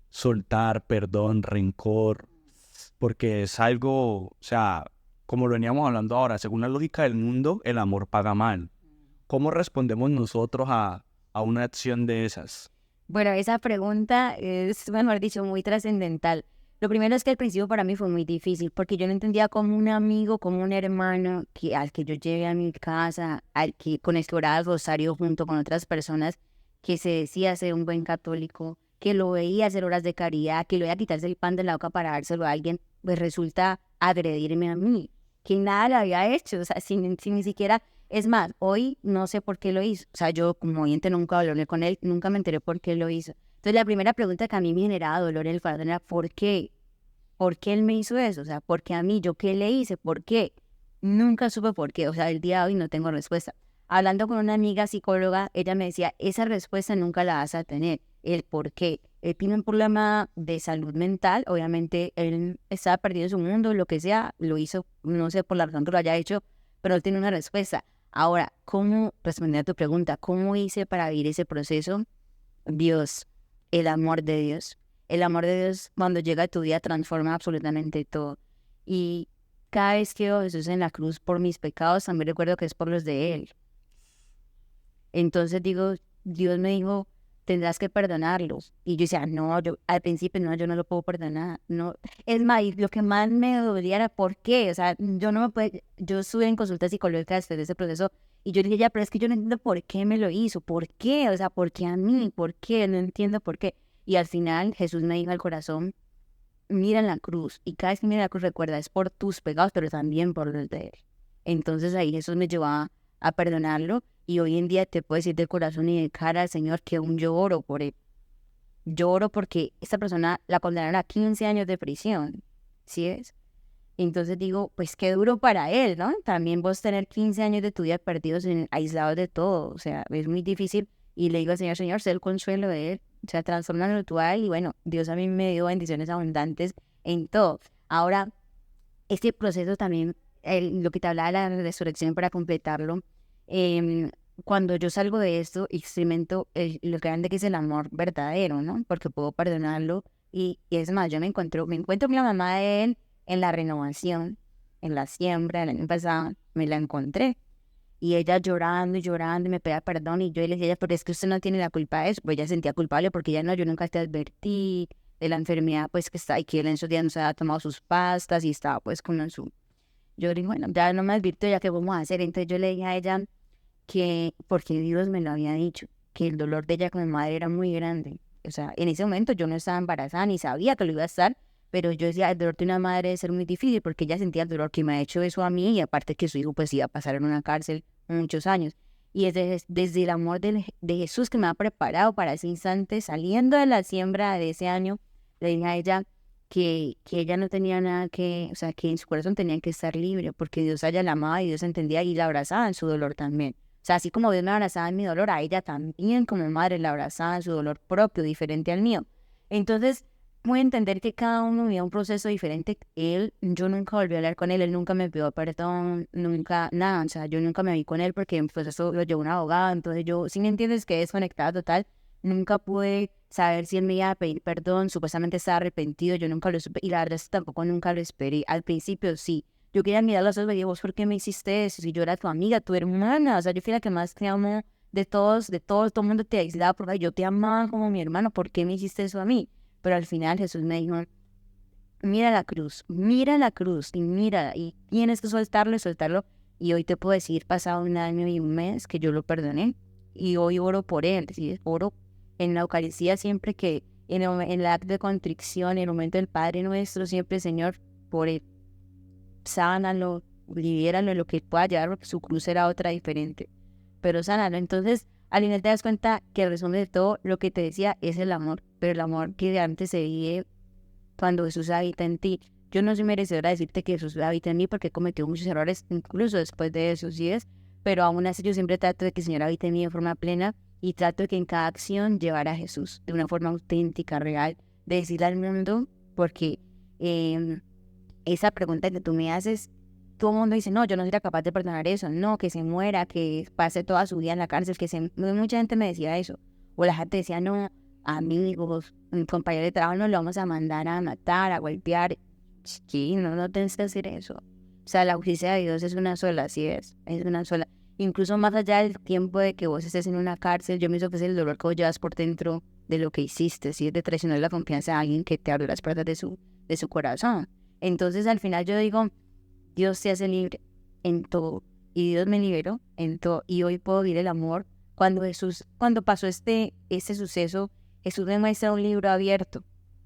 soltar, perdón, rencor, porque es algo, o sea, como lo veníamos hablando ahora, según la lógica del mundo, el amor paga mal. ¿Cómo respondemos nosotros a una acción de esas? Bueno, esa pregunta es, mejor dicho, muy trascendental. Lo primero es que al principio para mí fue muy difícil porque yo no entendía como un amigo, como un hermano al que yo llevé a mi casa, con el que oraba el rosario junto con otras personas, que se decía ser un buen católico, que lo veía hacer horas de caridad, que lo veía quitarse el pan de la boca para dárselo a alguien, pues resulta agredirme a mí, que nada le había hecho, o sea, sin ni siquiera. Es más, hoy no sé por qué lo hizo. O sea, yo como oyente nunca hablé con él, nunca me enteré por qué lo hizo. Entonces, la primera pregunta que a mí me generaba dolor en el corazón era, ¿por qué? ¿Por qué él me hizo eso? O sea, ¿por qué a mí? ¿Yo qué le hice? ¿Por qué? Nunca supe por qué. O sea, el día de hoy no tengo respuesta. Hablando con una amiga psicóloga, ella me decía, esa respuesta nunca la vas a tener. El por qué. Él tiene un problema de salud mental. Obviamente, él estaba perdido en su mundo, lo que sea, lo hizo, no sé por la razón que lo haya hecho, pero él tiene una respuesta. Ahora, ¿cómo responder a tu pregunta? ¿Cómo hice para vivir ese proceso? Dios, el amor de Dios. El amor de Dios cuando llega a tu vida transforma absolutamente todo. Y cada vez que veo a Jesús en la cruz por mis pecados, también recuerdo que es por los de Él. Entonces digo, Dios me dijo, tendrás que perdonarlos. Y yo decía, no, yo al principio no, yo no lo puedo perdonar. No. Es más, y lo que más me dolía era por qué. O sea, yo no me puedo, yo estuve en consulta psicológica después de ese proceso y yo dije, ya, pero es que yo no entiendo por qué me lo hizo, por qué, o sea, por qué a mí, por qué, no entiendo por qué. Y al final Jesús me dijo al corazón, mira en la cruz. Y cada vez que mira la cruz recuerda, es por tus pecados, pero también por los de Él. Entonces ahí Jesús me llevó a perdonarlo Y hoy en día te puedo decir de corazón y de cara al Señor que aún lloro por él. Lloro porque esta persona la condenaron a 15 años de prisión, ¿sí es? Entonces digo, pues qué duro para él, ¿no? También vos tener 15 años de tu vida perdidos, aislados de todo, o sea, es muy difícil. Y le digo al Señor, Señor, sé el consuelo de él, o sea, transforma tu vida. Y bueno, Dios a mí me dio bendiciones abundantes en todo. Ahora, este proceso también, lo que te hablaba de la resurrección para completarlo, em, cuando yo salgo de esto, experimento lo grande que es el amor verdadero, ¿no? Porque puedo perdonarlo y es más, yo me encuentro con la mamá de él en la renovación, en la siembra del año pasado, me la encontré. Y ella llorando y llorando y me pedía perdón y yo le decía, pero es que usted no tiene la culpa de eso. Pues ella sentía culpable porque ella no, yo nunca te advertí de la enfermedad pues que está y que él en esos días no se había tomado sus pastas y estaba pues como en su... Yo le dije, bueno, ya no me advirtió, ya qué vamos a hacer. Entonces yo le dije a ella que, porque Dios me lo había dicho, que el dolor de ella con mi madre era muy grande. O sea, en ese momento yo no estaba embarazada ni sabía que lo iba a estar, pero yo decía, el dolor de una madre debe ser muy difícil porque ella sentía el dolor que me ha hecho eso a mí y aparte que su hijo pues iba a pasar en una cárcel muchos años. Y es desde el amor de Jesús que me ha preparado para ese instante, saliendo de la siembra de ese año, le dije a ella que ella no tenía nada que, o sea, que en su corazón tenía que estar libre, porque Dios a ella la amaba y Dios entendía y la abrazaba en su dolor también. O sea, así como Dios me abrazaba en mi dolor, a ella también como madre la abrazaba en su dolor propio, diferente al mío. Entonces, puedo entender que cada uno vivía un proceso diferente. Yo nunca volví a hablar con él, él nunca me pidió perdón, nunca, nada, o sea, yo nunca me vi con él porque en proceso lo llevó un abogado, entonces yo, si me entiendes, que desconectada total, nunca pude saber si él me iba a pedir perdón, supuestamente estaba arrepentido, yo nunca lo supe, y la verdad es que tampoco nunca lo esperé. Al principio sí, yo quería mirar los ojos y dije, ¿vos por qué me hiciste eso? Si yo era tu amiga, tu hermana, o sea, yo fui la que más te amo de todos, todo el mundo te aislaba, porque yo te amaba como mi hermano, ¿por qué me hiciste eso a mí? Pero al final Jesús me dijo, mira la cruz y mira, y tienes que soltarlo y soltarlo. Y hoy te puedo decir, pasado un año y un mes, que yo lo perdoné. Y hoy oro por él, ¿sí? Oro en la Eucaristía siempre que, en el acto de contrición, en el momento del Padre Nuestro, siempre, Señor, por él, sánalo, libéralo, lo que pueda llevar, porque su cruz era otra diferente. Pero sánalo. Entonces, al final te das cuenta que el resumen de todo lo que te decía es el amor, pero el amor que de antes se vive cuando Jesús habita en ti. Yo no soy merecedora de decirte que Jesús habita en mí porque he cometido muchos errores, incluso después de esos días, pero aún así yo siempre trato de que el Señor habite en mí de forma plena y trato de que en cada acción llevar a Jesús de una forma auténtica, real, de decirle al mundo, porque esa pregunta que tú me haces, todo el mundo dice, no, yo no sería capaz de perdonar eso, no, que se muera, que pase toda su vida en la cárcel, mucha gente me decía eso, o la gente decía, no, amigos, un compañero de trabajo no lo vamos a mandar a matar, a golpear, sí, no, no tienes que hacer eso, o sea, la justicia de Dios es una sola, así es una sola, incluso más allá del tiempo de que vos estés en una cárcel, yo me hizo que es el dolor que vos llevas por dentro de lo que hiciste, si es de traicionar la confianza de alguien que te abrió las puertas de su corazón. Entonces al final yo digo, Dios te hace libre en todo y Dios me liberó en todo y hoy puedo vivir el amor. Cuando pasó este suceso, Jesús me muestra un libro abierto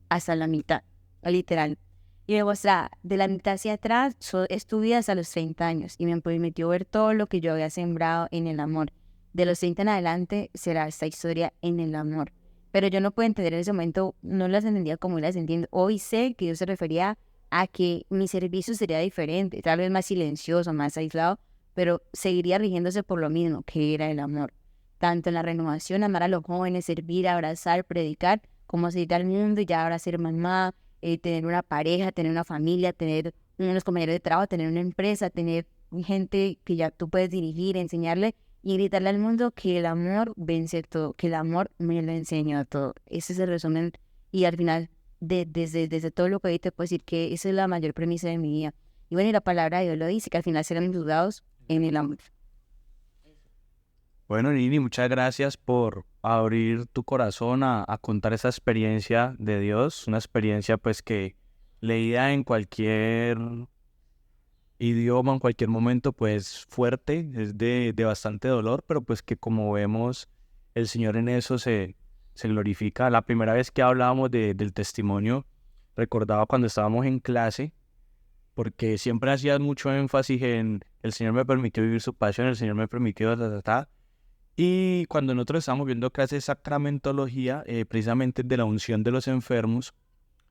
hasta la mitad, literal. Y me muestra de la mitad hacia atrás, es tu vida hasta los 30 años y me permitió ver todo lo que yo había sembrado en el amor. De los 30 en adelante será esta historia en el amor. Pero yo no puedo entender en ese momento, no las entendía como las entiendo. Hoy sé que Dios se refería a que mi servicio sería diferente, tal vez más silencioso, más aislado, pero seguiría rigiéndose por lo mismo, que era el amor. Tanto en la renovación, amar a los jóvenes, servir, abrazar, predicar, como seguir al mundo y ya ahora ser mamá, tener una pareja, tener una familia, tener unos compañeros de trabajo, tener una empresa, tener gente que ya tú puedes dirigir, enseñarle y gritarle al mundo que el amor vence todo, que el amor me lo enseñó todo. Ese es el resumen y al final desde todo lo que hoy te puedo decir que esa es la mayor premisa de mi vida. Y bueno, y la palabra de Dios lo dice, que al final serán juzgados en el amor. Bueno, Nini, muchas gracias por abrir tu corazón a contar esa experiencia de Dios, una experiencia pues que leída en cualquier idioma, en cualquier momento, pues fuerte, es de bastante dolor, pero pues que como vemos, el Señor en eso se glorifica. La primera vez que hablábamos del testimonio, recordaba cuando estábamos en clase, porque siempre hacías mucho énfasis en el Señor me permitió vivir su pasión, el Señor me permitió, ta, ta, ta. Y cuando nosotros estamos viendo clases de sacramentología, precisamente de la unción de los enfermos,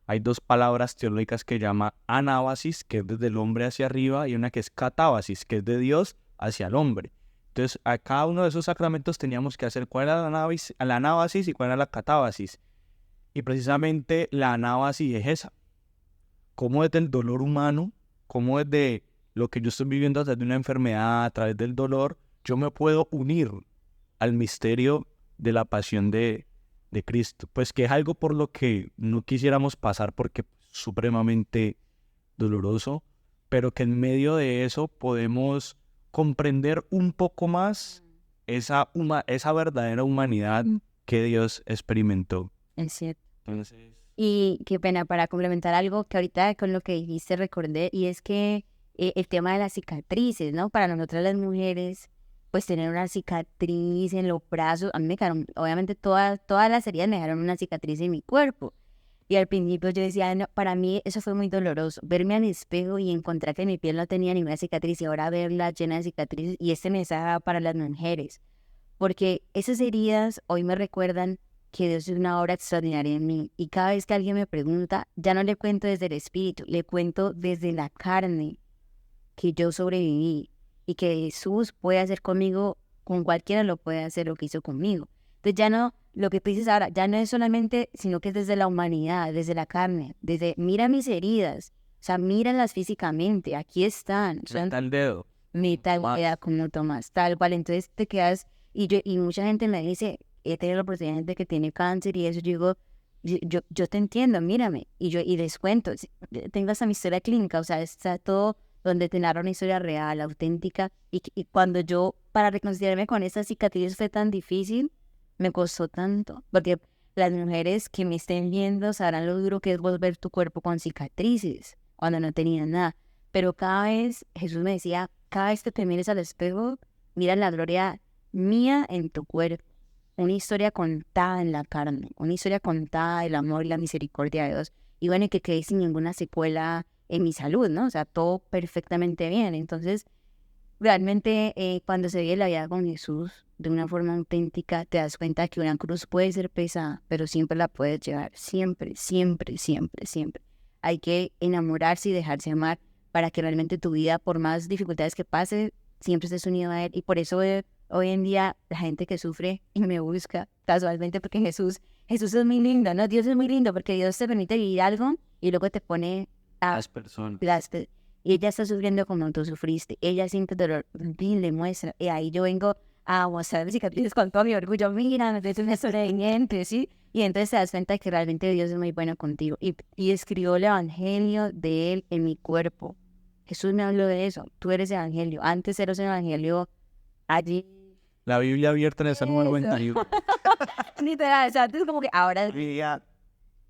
hay dos palabras teológicas que llama anábasis, que es desde el hombre hacia arriba, y una que es catábasis, que es de Dios hacia el hombre. Entonces, a cada uno de esos sacramentos teníamos que hacer cuál era la anábasis y cuál era la catábasis. Y precisamente la anábasis es esa. Cómo desde el dolor humano, cómo desde lo que yo estoy viviendo a través de una enfermedad, a través del dolor, yo me puedo unir al misterio de la pasión de Cristo, pues que es algo por lo que no quisiéramos pasar porque es supremamente doloroso, pero que en medio de eso podemos comprender un poco más esa verdadera humanidad que Dios experimentó. Es cierto. Entonces, Y qué pena, para complementar algo que ahorita con lo que dijiste recordé, y es que el tema de las cicatrices, ¿no? Para nosotras las mujeres, pues tener una cicatriz en los brazos, a mí me quedaron, obviamente todas las heridas me dejaron una cicatriz en mi cuerpo. Y al principio yo decía, no, para mí eso fue muy doloroso, verme al espejo y encontrar que mi piel no tenía ninguna cicatriz y ahora verla llena de cicatrices, y este mensaje para las mujeres, porque esas heridas hoy me recuerdan que Dios es una obra extraordinaria en mí, y cada vez que alguien me pregunta, ya no le cuento desde el espíritu, le cuento desde la carne, que yo sobreviví y que Jesús puede hacer conmigo, con cualquiera lo puede hacer lo que hizo conmigo. Entonces ya no, lo que tú dices ahora, ya no es solamente, sino que es desde la humanidad, desde la carne, desde, mira mis heridas, o sea, míralas físicamente, aquí están, son meta el dedo. mitad Tomás. edad como Tomás, tal cual. Entonces te quedas, y mucha gente me dice, he tenido la oportunidad de gente que tiene cáncer y eso, yo digo, yo te entiendo, mírame, y les cuento, tengo hasta mi historia clínica, o sea, está todo donde te narra una historia real, auténtica, y cuando yo, para reconciliarme con esa cicatriz fue tan difícil, me costó tanto, porque las mujeres que me estén viendo sabrán lo duro que es volver tu cuerpo con cicatrices, cuando no tenía nada. Pero cada vez, Jesús me decía, cada vez que te mires al espejo, mira la gloria mía en tu cuerpo. Una historia contada en la carne, una historia contada del amor y la misericordia de Dios. Y bueno, y que quedé sin ninguna secuela en mi salud, ¿no? O sea, todo perfectamente bien. Entonces, realmente cuando se vive la vida con Jesús de una forma auténtica, te das cuenta que una cruz puede ser pesada, pero siempre la puedes llevar. Siempre, siempre, siempre, siempre. Hay que enamorarse y dejarse amar para que realmente tu vida, por más dificultades que pase, siempre estés unido a Él. Y por eso hoy en día la gente que sufre y me busca casualmente porque Jesús es muy lindo, ¿no? Dios es muy lindo porque Dios te permite vivir algo y luego te pone a Las personas. y ella está sufriendo como tú sufriste. Ella siente dolor, bien le muestra. Y ahí yo vengo a mostrar mis cicatrices con todo mi orgullo. Mira, es una sobreviviente, ¿sí? Y entonces te das cuenta que realmente Dios es muy bueno contigo. Y escribió el evangelio de Él en mi cuerpo. Jesús me habló de eso. Tú eres evangelio. Antes eras evangelio allí. La Biblia abierta en el Salmo Eso. 91. Literal, o sea, antes como que ahora Biblia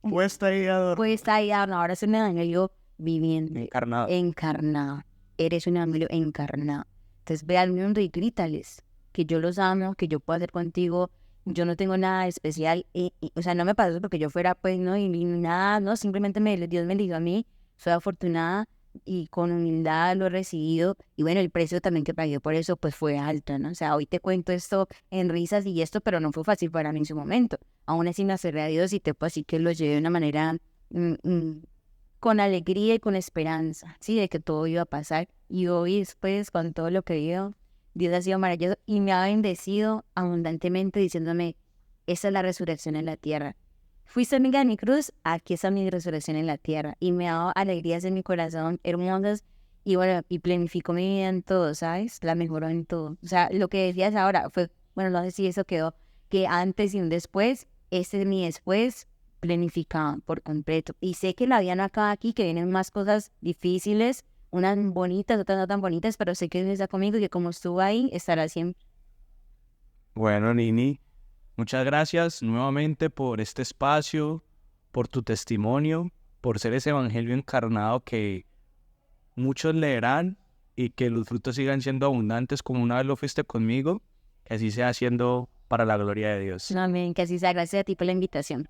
puesta ahí a dormir. pues está ahí, ahora es un evangelio viviente, Encarnado. encarnado. Eres un evangelio encarnado. Entonces ve al mundo y grítales que yo los amo, que yo puedo hacer contigo. Yo no tengo nada especial. O sea, no me pasó porque yo fuera, pues, no, y nada, no, simplemente Dios me eligió a mí. Soy afortunada y con humildad lo he recibido. Y bueno, el precio también que pagué por eso, pues, fue alto, ¿no? O sea, hoy te cuento esto en risas y esto, pero no fue fácil para mí en su momento. Aún así me aferré a Dios y te puedo decir que lo llevé de una manera con alegría y con esperanza, ¿sí? De que todo iba a pasar. Y hoy, después, con todo lo que he vivido, Dios ha sido maravilloso y me ha bendecido abundantemente diciéndome, esa es la resurrección en la tierra. Fuiste amiga de mi cruz, aquí está mi resurrección en la tierra. Y me ha dado alegrías en mi corazón hermosas y bueno, y planificó mi vida en todo, ¿sabes? La mejoró en todo. O sea, lo que decías ahora fue, bueno, no sé si eso quedó, que antes y un después, este es mi después planificado por completo. Y sé que la vida no acaba aquí, que vienen más cosas difíciles, unas bonitas, otras no tan bonitas, pero sé que Dios está conmigo y que como estuvo ahí, estará siempre. Bueno, Nini, muchas gracias nuevamente por este espacio, por tu testimonio, por ser ese evangelio encarnado que muchos leerán y que los frutos sigan siendo abundantes como una vez lo fuiste conmigo, que así sea siendo para la gloria de Dios. Amén, que así sea. Gracias a ti por la invitación.